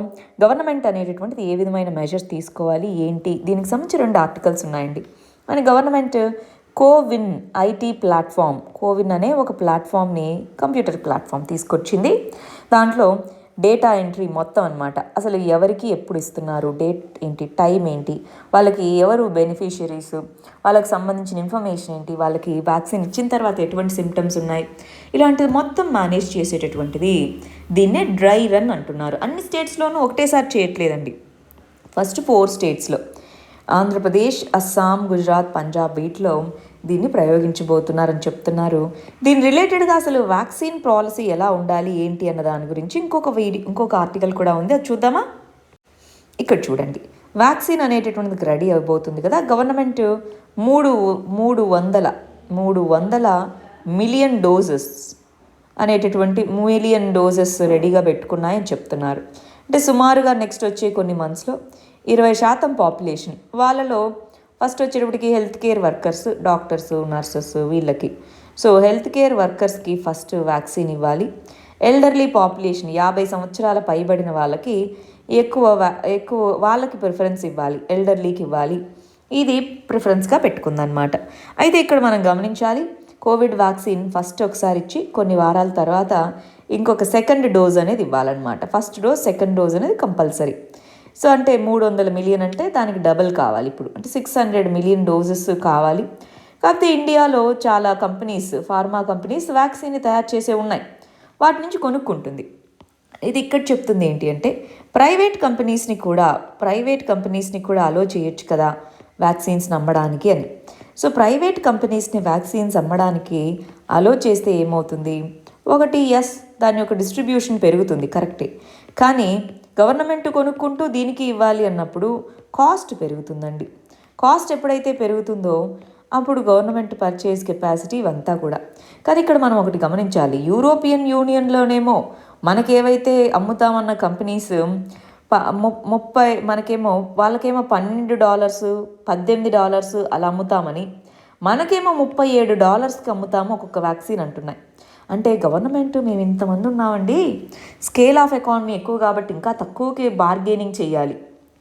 A: గవర్నమెంట్ అనేటటువంటిది ఏ విధమైన మెజర్స్ తీసుకోవాలి ఏంటి, దీనికి సంబంధించి 2 ఆర్టికల్స్ ఉన్నాయండి. మన government CoWIN IT platform, CoWIN అనే ఒక ప్లాట్ఫామ్ని, కంప్యూటర్ ప్లాట్ఫామ్ తీసుకొచ్చింది. దాంట్లో డేటా ఎంట్రీ మొత్తం అనమాట. అసలు ఎవరికి ఎప్పుడు ఇస్తున్నారు, డేట్ ఏంటి, టైం ఏంటి, వాళ్ళకి ఎవరు బెనిఫిషియరీస్, వాళ్ళకి సంబంధించిన ఇన్ఫర్మేషన్ ఏంటి, వాళ్ళకి వ్యాక్సిన్ ఇచ్చిన తర్వాత ఎటువంటి సిమ్టమ్స్ ఉన్నాయి, ఇలాంటిది మొత్తం మేనేజ్ చేసేటటువంటిది. దీన్నే డ్రై రన్ అంటున్నారు. అన్ని స్టేట్స్లోనూ ఒకటేసారి చేయట్లేదండి. ఫస్ట్ 4 స్టేట్స్లో ఆంధ్రప్రదేశ్, అస్సాం, గుజరాత్, పంజాబ్ వీటిలో దీన్ని ప్రయోగించబోతున్నారని చెప్తున్నారు. దీని రిలేటెడ్గా అసలు వ్యాక్సిన్ పాలసీ ఎలా ఉండాలి ఏంటి అన్న దాని గురించి ఇంకొక ఆర్టికల్ కూడా ఉంది, అది చూద్దామా? ఇక్కడ చూడండి, వ్యాక్సిన్ అనేటటువంటిది రెడీ అయిపోతుంది కదా. గవర్నమెంట్ 300 మిలియన్ డోసెస్ అనేటటువంటి మిలియన్ డోసెస్ రెడీగా పెట్టుకున్నాయని చెప్తున్నారు. అంటే సుమారుగా నెక్స్ట్ వచ్చే కొన్ని మంత్స్లో 20% పాపులేషన్ వాళ్ళలో ఫస్ట్ వచ్చేటప్పటికి health care workers, doctors, nurses వీళ్ళకి. సో హెల్త్ కేర్ వర్కర్స్కి ఫస్ట్ వ్యాక్సిన్ ఇవ్వాలి. ఎల్డర్లీ పాపులేషన్ 50 సంవత్సరాల పైబడిన వాళ్ళకి ఎక్కువ వాళ్ళకి ప్రిఫరెన్స్ ఇవ్వాలి, ఎల్డర్లీకి ఇవ్వాలి. ఇది ప్రిఫరెన్స్గా పెట్టుకుందనమాట. అయితే ఇక్కడ మనం గమనించాలి, కోవిడ్ వ్యాక్సిన్ ఫస్ట్ ఒకసారి ఇచ్చి కొన్ని వారాల తర్వాత ఇంకొక సెకండ్ డోస్ అనేది ఇవ్వాలన్నమాట. ఫస్ట్ డోస్, సెకండ్ డోస్ అనేది కంపల్సరీ. సో అంటే 300 మిలియన్ అంటే దానికి డబుల్ కావాలి ఇప్పుడు, అంటే 600 మిలియన్ డోసెస్ కావాలి. కాకపోతే ఇండియాలో చాలా కంపెనీస్, ఫార్మా కంపెనీస్ వ్యాక్సిన్ని తయారు చేసే ఉన్నాయి, వాటి నుంచి కొనుక్కుంటుంది. ఇది ఇక్కడ చెప్తుంది ఏంటి అంటే ప్రైవేట్ కంపెనీస్ని కూడా అలో చేయొచ్చు కదా వ్యాక్సిన్స్ అమ్మడానికి అని. సో ప్రైవేట్ కంపెనీస్ని వ్యాక్సిన్స్ అమ్మడానికి అలో చేస్తే ఏమవుతుంది, ఒకటి దాని యొక్క డిస్ట్రిబ్యూషన్ పెరుగుతుంది, కరెక్టే. కానీ గవర్నమెంట్ కొనుక్కుంటూ దీనికి ఇవ్వాలి అన్నప్పుడు కాస్ట్ పెరుగుతుందండి. కాస్ట్ ఎప్పుడైతే పెరుగుతుందో అప్పుడు గవర్నమెంట్ పర్చేజ్ కెపాసిటీ ఇవంతా కూడా. కానీ ఇక్కడ మనం ఒకటి గమనించాలి, యూరోపియన్ యూనియన్లోనేమో మనకేవైతే అమ్ముతామన్న కంపెనీస్ 30 మనకేమో వాళ్ళకేమో $12, $18 అలా అమ్ముతామని, మనకేమో $37కి అమ్ముతాము ఒక్కొక్క వ్యాక్సిన్ అంటున్నాయి. అంటే గవర్నమెంట్ మేము ఇంతమంది ఉన్నామండి, స్కేల్ ఆఫ్ ఎకానమీ ఎక్కువ కాబట్టి ఇంకా తక్కువకి బార్గెనింగ్ చేయాలి,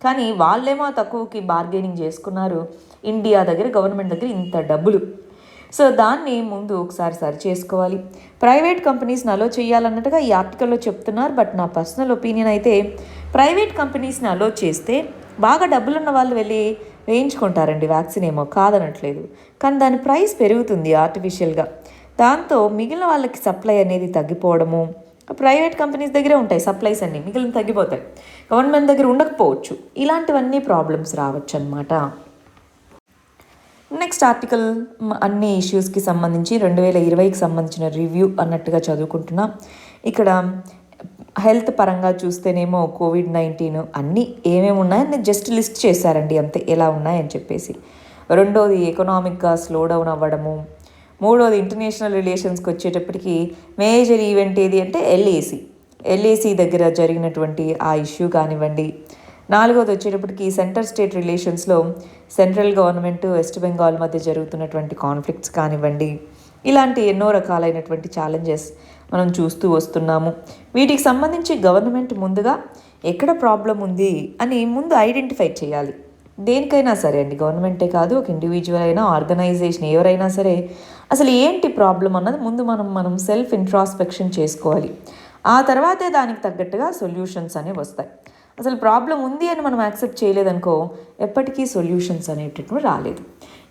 A: కానీ వాళ్ళేమో తక్కువకి బార్గెనింగ్ చేసుకున్నారు. ఇండియా దగ్గర, గవర్నమెంట్ దగ్గర ఇంత డబ్బులు. సో దాన్ని ముందు ఒకసారి సరి చేసుకోవాలి. ప్రైవేట్ కంపెనీస్ని అలో చేయాలన్నట్టుగా ఈ ఆర్టికల్లో చెప్తున్నారు. బట్ నా పర్సనల్ ఒపీనియన్ అయితే ప్రైవేట్ కంపెనీస్ని అలో చేస్తే బాగా డబ్బులున్న వాళ్ళు వెళ్ళి వేయించుకుంటారండి వ్యాక్సిన్, ఏమో కాదనట్లేదు. కానీ దాని ప్రైస్ పెరుగుతుంది ఆర్టిఫిషియల్గా. దాంతో మిగిలిన వాళ్ళకి సప్లై అనేది తగ్గిపోవడము, ప్రైవేట్ కంపెనీస్ దగ్గరే ఉంటాయి సప్లైస్ అన్నీ, మిగిలిన తగ్గిపోతాయి, గవర్నమెంట్ దగ్గర ఉండకపోవచ్చు. ఇలాంటివన్నీ ప్రాబ్లమ్స్ రావచ్చు అన్నమాట. నెక్స్ట్ ఆర్టికల్ అన్ని ఇష్యూస్కి సంబంధించి 2020కి సంబంధించిన రివ్యూ అన్నట్టుగా చదువుకుంటున్నాం. ఇక్కడ హెల్త్ పరంగా చూస్తేనేమో COVID-19 అన్నీ ఏమేమి ఉన్నాయని జస్ట్ లిస్ట్ చేశారండి అంతే, ఎలా ఉన్నాయని చెప్పేసి. రెండోది ఎకనామిక్గా స్లో డౌన్ అవ్వడము. మూడోది ఇంటర్నేషనల్ రిలేషన్స్కి వచ్చేటప్పటికి మేజర్ ఈవెంట్ ఏది అంటే ఎల్ఏసి దగ్గర జరిగినటువంటి ఆ ఇష్యూ కానివ్వండి. నాలుగోది వచ్చేటప్పటికి సెంటర్ స్టేట్ రిలేషన్స్లో సెంట్రల్ గవర్నమెంట్, వెస్ట్ బెంగాల్ మధ్య జరుగుతున్నటువంటి కాన్ఫ్లిక్ట్స్ కానివ్వండి. ఇలాంటి ఎన్నో రకాలైనటువంటి ఛాలెంజెస్ మనం చూస్తూ వస్తున్నాము. వీటికి సంబంధించి గవర్నమెంట్ ముందుగా ఎక్కడ ప్రాబ్లం ఉంది అని ముందు ఐడెంటిఫై చేయాలి. దేనికైనా సరే అండి, గవర్నమెంటే కాదు, ఒక ఇండివిజువల్ అయినా, ఆర్గనైజేషన్ ఎవరైనా సరే అసలు ఏంటి ప్రాబ్లం అన్నది ముందు మనం సెల్ఫ్ ఇంట్రాస్పెక్షన్ చేసుకోవాలి. ఆ తర్వాతే దానికి తగ్గట్టుగా సొల్యూషన్స్ అనేవి వస్తాయి. అసలు ప్రాబ్లం ఉంది అని మనం యాక్సెప్ట్ చేయలేదనుకో ఎప్పటికీ సొల్యూషన్స్ అనేటటువంటి రాలేదు.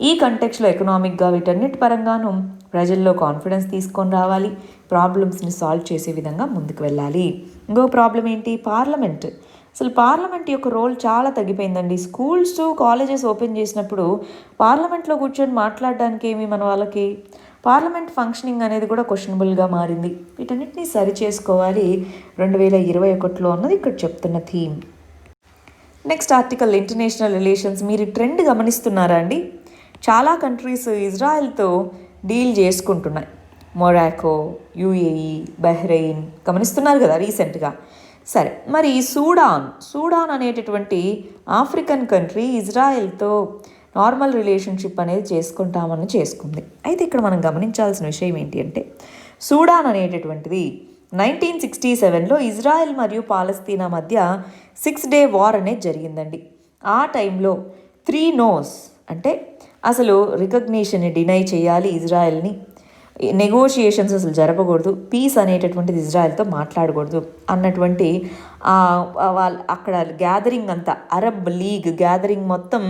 A: ఈ కంటెక్స్లో ఎకనామిక్గా వీటన్నిటి పరంగాను ప్రజల్లో కాన్ఫిడెన్స్ తీసుకొని రావాలి, ప్రాబ్లమ్స్ని సాల్వ్ చేసే విధంగా ముందుకు వెళ్ళాలి. ఇంకో ప్రాబ్లం ఏంటి? పార్లమెంట్. అసలు పార్లమెంట్ యొక్క రోల్ చాలా తగ్గిపోయిందండి. స్కూల్స్ కాలేజెస్ ఓపెన్ చేసినప్పుడు పార్లమెంట్లో కూర్చొని మాట్లాడడానికి ఏమి మన వాళ్ళకి పార్లమెంట్ ఫంక్షనింగ్ అనేది కూడా క్వశ్చనబుల్గా మారింది. వీటన్నిటిని సరి చేసుకోవాలి 2021లో అన్నది ఇక్కడ చెప్తున్న theme. Next article international relations. మీరు ట్రెండ్ గమనిస్తున్నారా అండి? చాలా కంట్రీస్ ఇజ్రాయెల్తో డీల్ చేసుకుంటున్నాయి. మొరాకో, యుఏఈ, బహ్రెయిన్ గమనిస్తున్నారు కదా రీసెంట్గా. సరే, మరి సూడాన్ అనేటటువంటి ఆఫ్రికన్ కంట్రీ ఇజ్రాయెల్తో నార్మల్ రిలేషన్షిప్ అనేది చేసుకుంది. అయితే ఇక్కడ మనం గమనించాల్సిన విషయం ఏంటి అంటే సూడాన్ అనేటటువంటిది 1967లో ఇజ్రాయెల్ మరియు పాలస్తీనా మధ్య 6 Day వార్ అనేది జరిగిందండి. ఆ టైంలో 3 నోస్ అంటే అసలు రికగ్నిషన్ డినై చేయాలి ఇజ్రాయెల్ని, నెగోషియేషన్స్ అసలు జరపకూడదు, పీస్ అనేటటువంటిది ఇజ్రాయెల్తో మాట్లాడకూడదు అన్నటువంటి అక్కడ గ్యాదరింగ్ అంతా, అరబ్ లీగ్ గ్యాదరింగ్ మొత్తం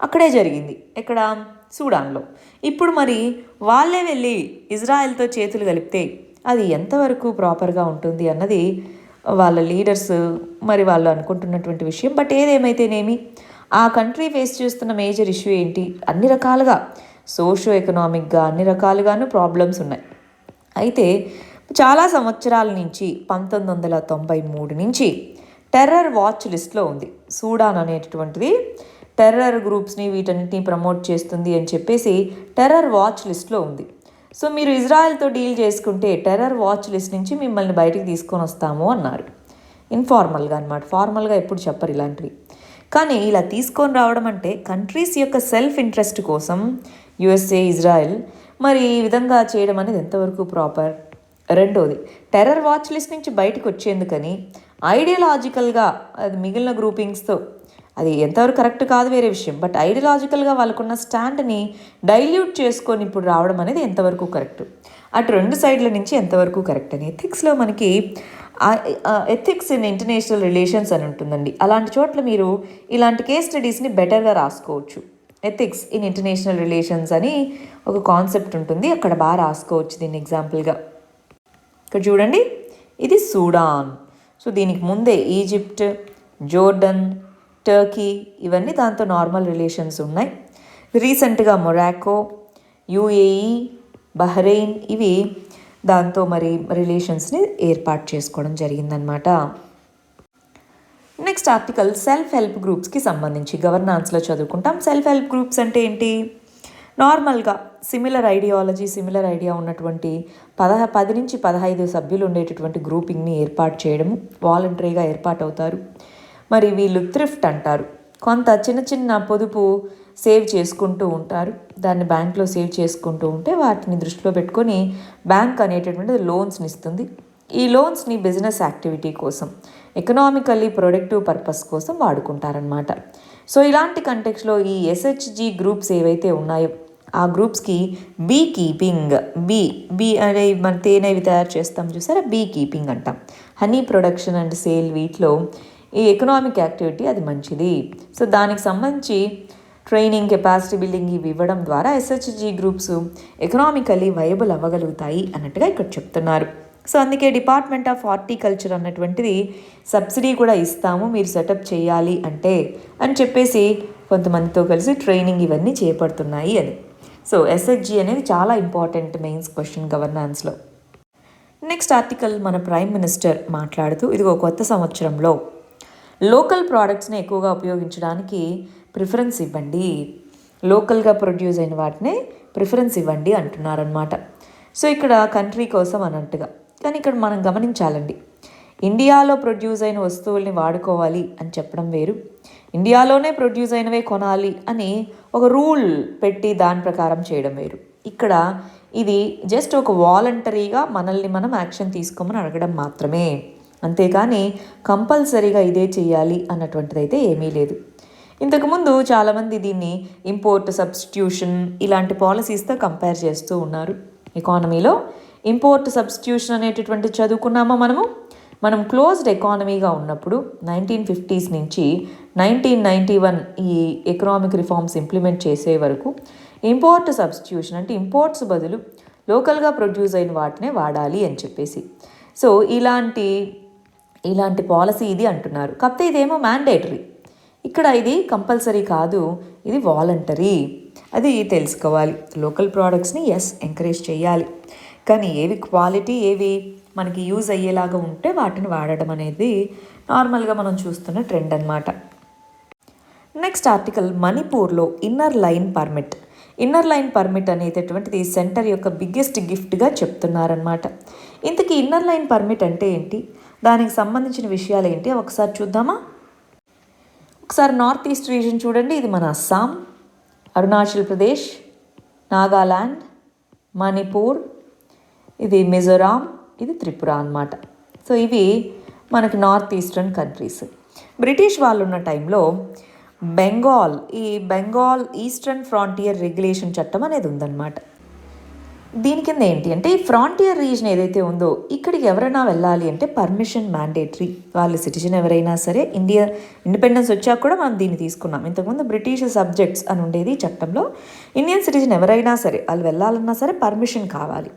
A: అక్కడే జరిగింది. ఇక్కడ సూడాన్లో. ఇప్పుడు మరి వాళ్ళే వెళ్ళి ఇజ్రాయెల్తో చేతులు కలిపితే అది ఎంతవరకు ప్రాపర్గా ఉంటుంది అన్నది వాళ్ళ లీడర్స్ మరి వాళ్ళు అనుకుంటున్నటువంటి విషయం. బట్ ఏదేమైతేనేమి ఆ కంట్రీ ఫేస్ చేస్తున్న మేజర్ ఇష్యూ ఏంటి? అన్ని రకాలుగా సోషో ఎకనామిక్గా అన్ని రకాలుగాను ప్రాబ్లమ్స్ ఉన్నాయి. అయితే చాలా సంవత్సరాల నుంచి 1993 నుంచి టెర్రర్ వాచ్ లిస్ట్లో ఉంది. సూడాన్ అనేటటువంటిది టెర్రర్ గ్రూప్స్ని వీటన్నిటిని ప్రమోట్ చేస్తుంది అని చెప్పేసి టెర్రర్ వాచ్ లిస్ట్లో ఉంది. సో మీరు ఇజ్రాయెల్తో డీల్ చేసుకుంటే టెర్రర్ వాచ్ లిస్ట్ నుంచి మిమ్మల్ని బయటికి తీసుకొని వస్తాము అన్నారు. ఇన్ఫార్మల్గా అనమాట, ఫార్మల్గా ఎప్పుడు చెప్పరు ఇలాంటివి. కానీ ఇలా తీసుకొని రావడం అంటే కంట్రీస్ యొక్క సెల్ఫ్ ఇంట్రెస్ట్ కోసం యుఎస్ఏ, ఇజ్రాయెల్ మరి ఈ విధంగా చేయడం అనేది ఎంతవరకు ప్రాపర్? రెండోది, టెర్రర్ వాచ్ లిస్ట్ నుంచి బయటకు వచ్చేందుకని ఐడియాలజికల్గా అది మిగిలిన గ్రూపింగ్స్తో అది ఎంతవరకు కరెక్ట్ కాదు వేరే విషయం. బట్ ఐడియాలజికల్గా వాళ్ళకున్న స్టాండ్ని డైల్యూట్ చేసుకొని ఇప్పుడు రావడం అనేది ఎంతవరకు కరెక్ట్? అటు 2 సైడ్ల నుంచి ఎంతవరకు కరెక్ట్ అని ఎథిక్స్లో మనకి ఎథిక్స్ ఇన్ ఇంటర్నేషనల్ రిలేషన్స్ అని ఉంటుందండి. అలాంటి చోట్ల మీరు ఇలాంటి కేస్ స్టడీస్ని బెటర్గా రాసుకోవచ్చు. ఎథిక్స్ ఇన్ ఇంటర్నేషనల్ రిలేషన్స్ అని ఒక కాన్సెప్ట్ ఉంటుంది, అక్కడ బాగా రాసుకోవచ్చు దీన్ని ఎగ్జాంపుల్గా. ఇక్కడ చూడండి, ఇది సూడాన్. సో దీనికి ముందే ఈజిప్ట్, జోర్డన్, టర్కీ ఇవన్నీ దాంతో నార్మల్ రిలేషన్స్ ఉన్నాయి. రీసెంట్గా మొరాకో, యుఏఈ, బహ్రెయిన్ ఇవి దాంతో మరి రిలేషన్స్ని ఏర్పాటు చేసుకోవడం జరిగిందనమాట. నెక్స్ట్ ఆర్టికల్ సెల్ఫ్ హెల్ప్ గ్రూప్స్కి సంబంధించి గవర్నాన్స్లో చదువుకుంటాం. సెల్ఫ్ హెల్ప్ గ్రూప్స్ అంటే ఏంటి? నార్మల్గా సిమిలర్ ఐడియా ఉన్నటువంటి 10 నుంచి 15 సభ్యులు ఉండేటటువంటి గ్రూపింగ్ని ఏర్పాటు చేయడము, వాలంటరీగా ఏర్పాటు అవుతారు. మరి వీళ్ళు థ్రిఫ్ట్ అంటారు. కొంత చిన్న పొదుపు సేవ్ చేసుకుంటూ ఉంటారు, దాన్ని బ్యాంక్లో సేవ్ చేసుకుంటూ ఉంటే వాటిని దృష్టిలో పెట్టుకొని బ్యాంక్ అనేటటువంటిది లోన్స్ని ఇస్తుంది. ఈ లోన్స్ని బిజినెస్ యాక్టివిటీ కోసం, ఎకనామికల్లీ ప్రొడక్టివ్ పర్పస్ కోసం వాడుకుంటారనమాట. సో ఇలాంటి కంటెక్స్లో ఈ ఎస్హెచ్జి గ్రూప్స్ ఏవైతే ఉన్నాయో ఆ గ్రూప్స్కి బీ కీపింగ్, బీ అనే మన తేనెవి తయారు చేస్తాం చూసారా, బీ కీపింగ్ అంటాం. హనీ ప్రొడక్షన్ అండ్ సేల్, వీటిలో ఈ ఎకనామిక్ యాక్టివిటీ అది మంచిది. సో దానికి సంబంధించి ట్రైనింగ్, కెపాసిటీ బిల్డింగ్ ఇవి ఇవ్వడం ద్వారా ఎస్హెచ్జి గ్రూప్స్ ఎకనామికల్లీ వైబుల్ అవ్వగలుగుతాయి అన్నట్టుగా ఇక్కడ చెప్తున్నారు. సో అందుకే డిపార్ట్మెంట్ ఆఫ్ హార్టికల్చర్ అన్నటువంటిది సబ్సిడీ కూడా ఇస్తాము మీరు సెటప్ చేయాలి అంటే అని చెప్పేసి కొంతమందితో కలిసి ట్రైనింగ్ ఇవన్నీ చేపడుతున్నాయి అని. సో ఎస్హెచ్జి అనేది చాలా ఇంపార్టెంట్ మెయిన్స్ క్వశ్చన్ గవర్నాన్స్లో. నెక్స్ట్ ఆర్టికల్ మన ప్రైమ్ మినిస్టర్ మాట్లాడుతూ ఇదిగో కొత్త సంవత్సరంలో లోకల్ ప్రోడక్ట్స్ని ఎక్కువగా ఉపయోగించడానికి ప్రిఫరెన్స్ ఇవ్వండి, లోకల్గా ప్రొడ్యూస్ అయిన వాటినే ప్రిఫరెన్స్ ఇవ్వండి అంటున్నారనమాట. సో ఇక్కడ కంట్రీ కోసం అన్నట్టుగా. కానీ ఇక్కడ మనం గమనించాలండి, ఇండియాలో ప్రొడ్యూస్ అయిన వస్తువుల్ని వాడుకోవాలి అని చెప్పడం వేరు, ఇండియాలోనే ప్రొడ్యూస్ అయినవే కొనాలి అని ఒక రూల్ పెట్టి దాని ప్రకారం చేయడం వేరు. ఇక్కడ ఇది జస్ట్ ఒక వాలంటరీగా మనల్ని మనం యాక్షన్ తీసుకోమని అడగడం మాత్రమే, అంతేకాని కంపల్సరీగా ఇదే చేయాలి అన్నటువంటిది అయితే ఏమీ లేదు. ఇంతకుముందు చాలామంది దీన్ని ఇంపోర్ట్ సబ్స్టిట్యూషన్ ఇలాంటి పాలసీస్తో కంపేర్ చేస్తూ ఉన్నారు. ఎకానమీలో ఇంపోర్ట్ సబ్స్టిట్యూషన్ అనేటటువంటి చదువుకున్నామా మనము. మనం క్లోజ్డ్ ఎకానమీగా ఉన్నప్పుడు 1950s నుంచి 1991 ఈ ఎకనామిక్ రిఫార్మ్స్ ఇంప్లిమెంట్ చేసే వరకు ఇంపోర్ట్ సబ్స్టిట్యూషన్ అంటే ఇంపోర్ట్స్ బదులు లోకల్గా ప్రొడ్యూస్ అయిన వాటినే వాడాలి అని చెప్పేసి. సో ఇలాంటి పాలసీ ఇది అంటున్నారు. కాకపోతే ఇదేమో మ్యాండేటరీ, ఇక్కడ ఇది కంపల్సరీ కాదు, ఇది వాలంటరీ. అది తెలుసుకోవాలి. లోకల్ ప్రోడక్ట్స్ని ఎంకరేజ్ చేయాలి, కానీ ఏవి క్వాలిటీ ఏవి మనకి యూజ్ అయ్యేలాగా ఉంటే వాటిని వాడడం అనేది నార్మల్గా మనం చూస్తున్న ట్రెండ్ అనమాట. నెక్స్ట్ ఆర్టికల్, మణిపూర్లో inner line permit. Inner line permit అనేటటువంటిది సెంటర్ యొక్క బిగ్గెస్ట్ గిఫ్ట్గా చెప్తున్నారనమాట. ఇంతకీ ఇన్నర్ లైన్ పర్మిట్ అంటే ఏంటి, దానికి సంబంధించిన విషయాలు ఏంటి ఒకసారి చూద్దామా. ఒకసారి నార్త్ ఈస్ట్ రీజన్ చూడండి. ఇది మన అస్సాం, అరుణాచల్ ప్రదేశ్, నాగాల్యాండ్, మణిపూర్, ఇది మిజోరాం, ఇది త్రిపుర అన్నమాట. సో ఇవి మనకి నార్త్ ఈస్టర్న్ కంట్రీస్. బ్రిటిష్ వాళ్ళు ఉన్న టైంలో బెంగాల్ ఈస్టర్న్ ఫ్రాంటియర్ రెగ్యులేషన్ చట్టం అనేది ఉందన్నమాట. దీని కింద ఏంటి అంటే ఈ ఫ్రాంటియర్ రీజన్ ఏదైతే ఉందో ఇక్కడికి ఎవరైనా వెళ్ళాలి అంటే పర్మిషన్ మ్యాండేటరీ. వాళ్ళు సిటిజన్ ఎవరైనా సరే, ఇండియా ఇండిపెండెన్స్ వచ్చాక కూడా మనం దీన్ని తీసుకున్నాం. ఇంతకుముందు బ్రిటిష్ సబ్జెక్ట్స్ అని ఉండేది చట్టంలో. ఇండియన్ సిటిజన్ ఎవరైనా సరే వాళ్ళు వెళ్ళాలన్నా సరే పర్మిషన్ కావాలి.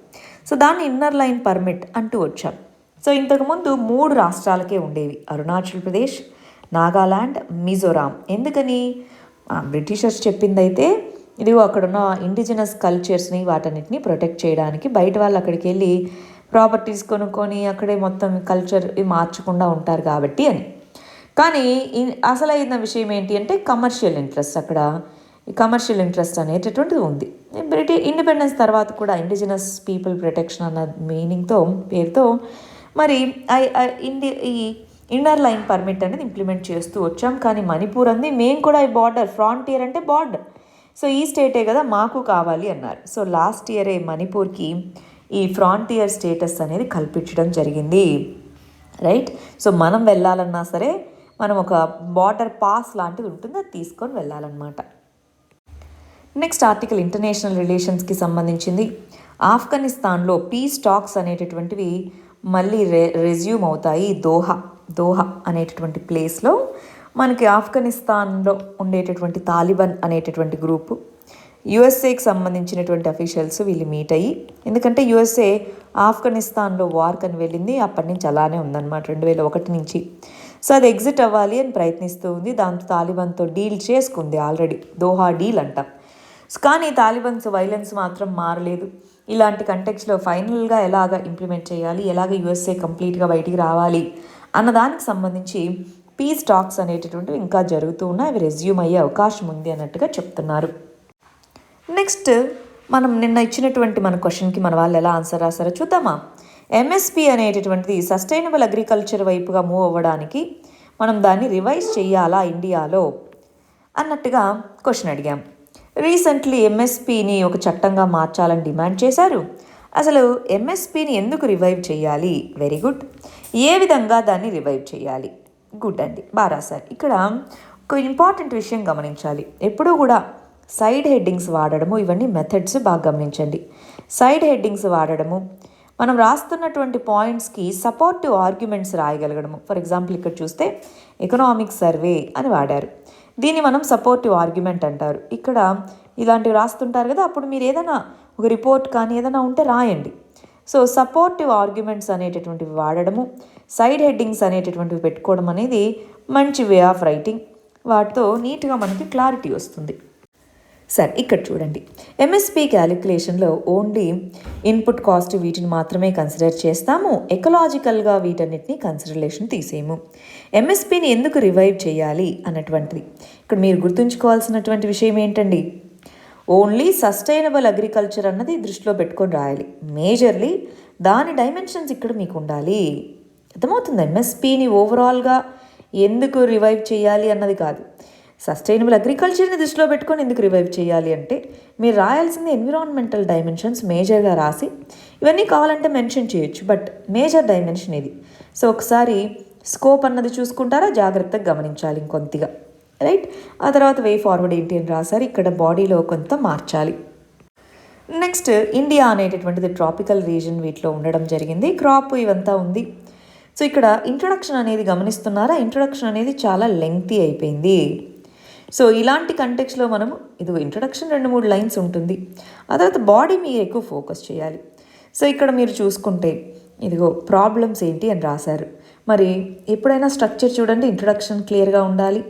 A: సో దాన్ని ఇన్నర్ లైన్ పర్మిట్ అంటూ వచ్చాం. సో ఇంతకుముందు 3 రాష్ట్రాలకే ఉండేవి, అరుణాచల్ ప్రదేశ్, నాగాల్యాండ్, మిజోరాం. ఎందుకని బ్రిటిషర్స్ చెప్పిందైతే ఇదిగో అక్కడున్న ఇండిజినస్ కల్చర్స్ని వాటన్నిటిని ప్రొటెక్ట్ చేయడానికి, బయట వాళ్ళు అక్కడికి వెళ్ళి ప్రాపర్టీస్ కొనుక్కొని అక్కడే మొత్తం కల్చర్ మార్చకుండా ఉంటారు కాబట్టి అని. కానీ అసలైన విషయం ఏంటి అంటే కమర్షియల్ ఇంట్రెస్ట్, అక్కడ కమర్షియల్ ఇంట్రెస్ట్ అనేటటువంటిది ఉంది. ఇండిపెండెన్స్ తర్వాత కూడా ఇండిజినస్ పీపుల్ ప్రొటెక్షన్ అన్న మీనింగ్తో పేరుతో మరి ఈ ఇన్నర్ లైన్ పర్మిట్ అనేది ఇంప్లిమెంట్ చేస్తూ వచ్చాం. కానీ మణిపూర్ అంది మేము కూడా ఈ బార్డర్, ఫ్రాంటియర్ అంటే బార్డర్, సో ఈ స్టేటే కదా మాకు కావాలి అన్నారు. సో లాస్ట్ ఇయరే మణిపూర్కి ఈ ఫ్రాంటియర్ స్టేటస్ అనేది కల్పించడం జరిగింది, రైట్. సో మనం వెళ్ళాలన్నా సరే మనం ఒక బార్డర్ పాస్ లాంటిది ఉంటుంది, అది తీసుకొని వెళ్ళాలన్నమాట. నెక్స్ట్ ఆర్టికల్ ఇంటర్నేషనల్ రిలేషన్స్కి సంబంధించింది. ఆఫ్ఘనిస్తాన్లో పీస్ టాక్స్ అనేటటువంటివి మళ్ళీ రెజ్యూమ్ అవుతాయి. దోహా అనేటటువంటి ప్లేస్లో మనకి ఆఫ్ఘనిస్తాన్లో ఉండేటటువంటి తాలిబాన్ అనేటటువంటి గ్రూపు, యుఎస్ఏకి సంబంధించినటువంటి అఫీషియల్స్ వీళ్ళు మీట్ అయ్యి, ఎందుకంటే యుఎస్ఏ ఆఫ్ఘనిస్తాన్లో వార్కి అని వెళ్ళింది, అప్పటి నుంచి అలానే ఉందన్నమాట 2001 నుంచి. సో అది ఎగ్జిట్ అవ్వాలి అని ప్రయత్నిస్తూ ఉంది. దాంతో తాలిబాన్తో డీల్ చేసుకుంది ఆల్రెడీ, దోహా డీల్ అంటాం. కానీ తాలిబాన్స్ వైలెన్స్ మాత్రం మారలేదు. ఇలాంటి కంటెక్స్లో ఫైనల్గా ఎలాగ ఇంప్లిమెంట్ చేయాలి, ఎలాగ యుఎస్ఏ కంప్లీట్గా బయటికి రావాలి అన్నదానికి సంబంధించి పీస్ టాక్స్ అనేటటువంటివి ఇంకా జరుగుతూ ఉన్నాయి, అవి రెజ్యూమ్ అయ్యే అవకాశం ఉంది అన్నట్టుగా చెప్తున్నారు. నెక్స్ట్ మనం నిన్న ఇచ్చినటువంటి మన క్వశ్చన్కి మన వాళ్ళు ఎలా ఆన్సర్ రాస్తారో చూద్దామా. ఎంఎస్పి అనేటటువంటిది సస్టైనబుల్ అగ్రికల్చర్ వైపుగా మూవ్ అవ్వడానికి మనం దాన్ని రివైజ్ చేయాలా ఇండియాలో అన్నట్టుగా క్వశ్చన్ అడిగాం. రీసెంట్లీ ఎంఎస్పిని ఒక చట్టంగా మార్చాలని డిమాండ్ చేశారు. అసలు ఎంఎస్పిని ఎందుకు రివైవ్ చేయాలి? Very good. ఏ విధంగా దాన్ని రివైవ్ చేయాలి? గుడ్ అండి, బాగా రాశారు. ఇక్కడ ఒక ఇంపార్టెంట్ విషయం గమనించాలి. ఎప్పుడూ కూడా సైడ్ హెడ్డింగ్స్ వాడడము, ఇవన్నీ మెథడ్స్ బాగా గమనించండి. సైడ్ హెడ్డింగ్స్ వాడడము, మనం రాస్తున్నటువంటి పాయింట్స్కి సపోర్టివ్ ఆర్గ్యుమెంట్స్ రాయగలగడము. ఫర్ ఎగ్జాంపుల్ ఇక్కడ చూస్తే ఎకనామిక్ సర్వే అని వాడారు, దీన్ని మనం సపోర్టివ్ ఆర్గ్యుమెంట్ అంటారు. ఇక్కడ ఇలాంటివి రాస్తుంటారు కదా, అప్పుడు మీరు ఏదైనా ఒక రిపోర్ట్ కానీ ఏదైనా ఉంటే రాయండి. సో సపోర్టివ్ ఆర్గ్యుమెంట్స్ అనేటటువంటివి వాడడము, సైడ్ హెడ్డింగ్స్ అనేటటువంటివి పెట్టుకోవడం అనేది మంచి వే ఆఫ్ రైటింగ్. వాటితో నీట్గా మనకి క్లారిటీ వస్తుంది. సరే ఇక్కడ చూడండి, ఎంఎస్పి క్యాలిక్యులేషన్లో ఓన్లీ ఇన్పుట్ కాస్ట్ వీటిని మాత్రమే కన్సిడర్ చేస్తాము, ఎకలాజికల్గా వీటన్నిటిని కన్సిడరేషన్ తీసేయము. ఎంఎస్పిని ఎందుకు రివైవ్ చేయాలి అన్నటువంటిది ఇక్కడ మీరు గుర్తుంచుకోవాల్సినటువంటి విషయం ఏంటండి, ఓన్లీ సస్టైనబుల్ అగ్రికల్చర్ అన్నది దృష్టిలో పెట్టుకొని రాయాలి. మేజర్లీ దాని డైమెన్షన్స్ ఇక్కడ మీకు ఉండాలి. అర్థమవుతుంది? ఎంఎస్పిని ఓవరాల్గా ఎందుకు రివైవ్ చేయాలి అన్నది కాదు, సస్టైనబుల్ అగ్రికల్చర్ని దృష్టిలో పెట్టుకొని ఎందుకు రివైవ్ చేయాలి అంటే మీరు రాయాల్సింది ఎన్విరాన్మెంటల్ డైమెన్షన్స్ మేజర్గా రాసి, ఇవన్నీ కావాలంటే మెన్షన్ చేయొచ్చు, బట్ మేజర్ డైమెన్షన్ ఇది. సో ఒకసారి స్కోప్ అన్నది చూసుకుంటారా, జాగ్రత్తగా గమనించాలి ఇంకొంతగా, రైట్. ఆ తర్వాత వే ఫార్వర్డ్ ఏంటి అని రాశారు, ఇక్కడ బాడీలో కొంత మార్చాలి. నెక్స్ట్ ఇండియా అనేటటువంటిది ట్రాపికల్ రీజన్ వీటిలో ఉండడం జరిగింది. క్రాప్ ఇవంతా ఉంది. సో ఇక్కడ ఇంట్రొడక్షన్ అనేది గమనిస్తున్నారా? ఇంట్రొడక్షన్ అనేది చాలా లెంగ్తీ అయిపోయింది. సో ఇలాంటి కంటెక్స్లో మనము ఇదిగో ఇంట్రొడక్షన్ 2-3 లైన్స్ ఉంటుంది. ఆ తర్వాత బాడీ మీరు ఎక్కువ ఫోకస్ చేయాలి. సో ఇక్కడ మీరు చూసుకుంటే ఇదిగో ప్రాబ్లమ్స్ ఏంటి అని రాశారు. మరి ఎప్పుడైనా స్ట్రక్చర్ చూడండి, ఇంట్రొడక్షన్ క్లియర్గా ఉండాలి.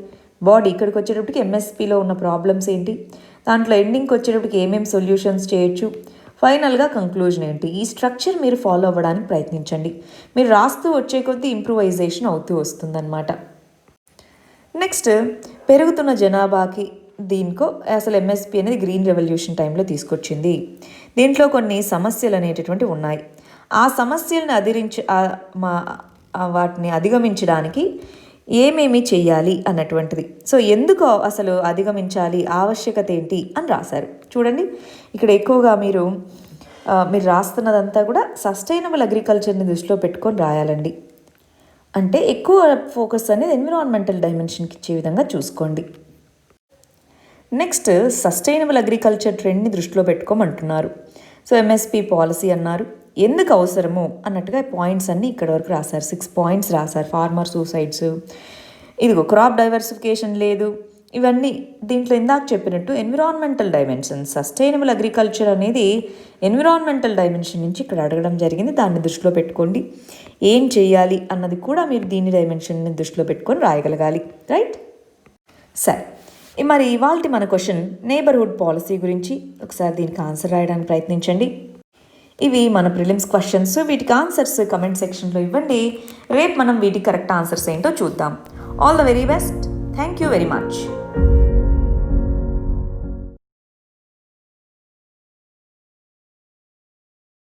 A: బాడీ ఇక్కడికి వచ్చేటప్పటికి ఎంఎస్పిలో ఉన్న ప్రాబ్లమ్స్ ఏంటి, దాంట్లో ఎండింగ్కి వచ్చేటప్పటికి ఏమేమి సొల్యూషన్స్ చేయొచ్చు, ఫైనల్గా కంక్లూజన్ ఏంటి. ఈ స్ట్రక్చర్ మీరు ఫాలో అవ్వడానికి ప్రయత్నించండి. మీరు రాస్తూ వచ్చే కొద్దీ ఇంప్రూవైజేషన్ అవుతూ వస్తుందన్నమాట. నెక్స్ట్, పెరుగుతున్న జనాభాకి దీనికో అసలు ఎంఎస్పి అనేది గ్రీన్ రెవల్యూషన్ టైంలో తీసుకొచ్చింది. దీంట్లో కొన్ని సమస్యలు అనేటటువంటివి ఉన్నాయి. ఆ సమస్యలను వాటిని అధిగమించడానికి ఏమేమి చెయ్యాలి అన్నటువంటిది. సో ఎందుకు అసలు అధిగమించాలి, ఆవశ్యకత ఏంటి అని రాశారు. చూడండి, ఇక్కడ ఎక్కువగా మీరు రాస్తున్నదంతా కూడా సస్టైనబుల్ అగ్రికల్చర్ని దృష్టిలో పెట్టుకొని రాయాలండి. అంటే ఎక్కువ ఫోకస్ అనేది ఎన్విరాన్మెంటల్ డైమెన్షన్కి ఇచ్చే విధంగా చూసుకోండి. నెక్స్ట్, సస్టైనబుల్ అగ్రికల్చర్ ట్రెండ్ని దృష్టిలో పెట్టుకోమంటున్నారు. సో ఎంఎస్పి పాలసీ అన్నారు, ఎందుకు అవసరము అన్నట్టుగా పాయింట్స్ అన్నీ ఇక్కడ వరకు రాశారు. 6 పాయింట్స్ రాశారు. ఫార్మర్ సూసైడ్స్, ఇదిగో క్రాప్ డైవర్సిఫికేషన్ లేదు, ఇవన్నీ దీంట్లో ఇందాక చెప్పినట్టు ఎన్విరాన్మెంటల్ డైమెన్షన్. సస్టైనబుల్ అగ్రికల్చర్ అనేది ఎన్విరాన్మెంటల్ డైమెన్షన్ నుంచి ఇక్కడ అడగడం జరిగింది. దాన్ని దృష్టిలో పెట్టుకోండి. ఏం చేయాలి అన్నది కూడా మీరు దీని డైమెన్షన్ని దృష్టిలో పెట్టుకొని రాయగలగాలి. రైట్? సరే, మరి ఇవాళ మన క్వశ్చన్ నేబర్హుడ్ పాలసీ గురించి. ఒకసారి దీనికి ఆన్సర్ రాయడానికి ప్రయత్నించండి. ఇవి మన ప్రిలిమ్స్ క్వశ్చన్స్. వీటికి ఆన్సర్స్ కమెంట్ సెక్షన్లో ఇవ్వండి. రేపు మనం వీటికి కరెక్ట్ ఆన్సర్స్ ఏంటో చూద్దాం. All the very best. Thank you very much.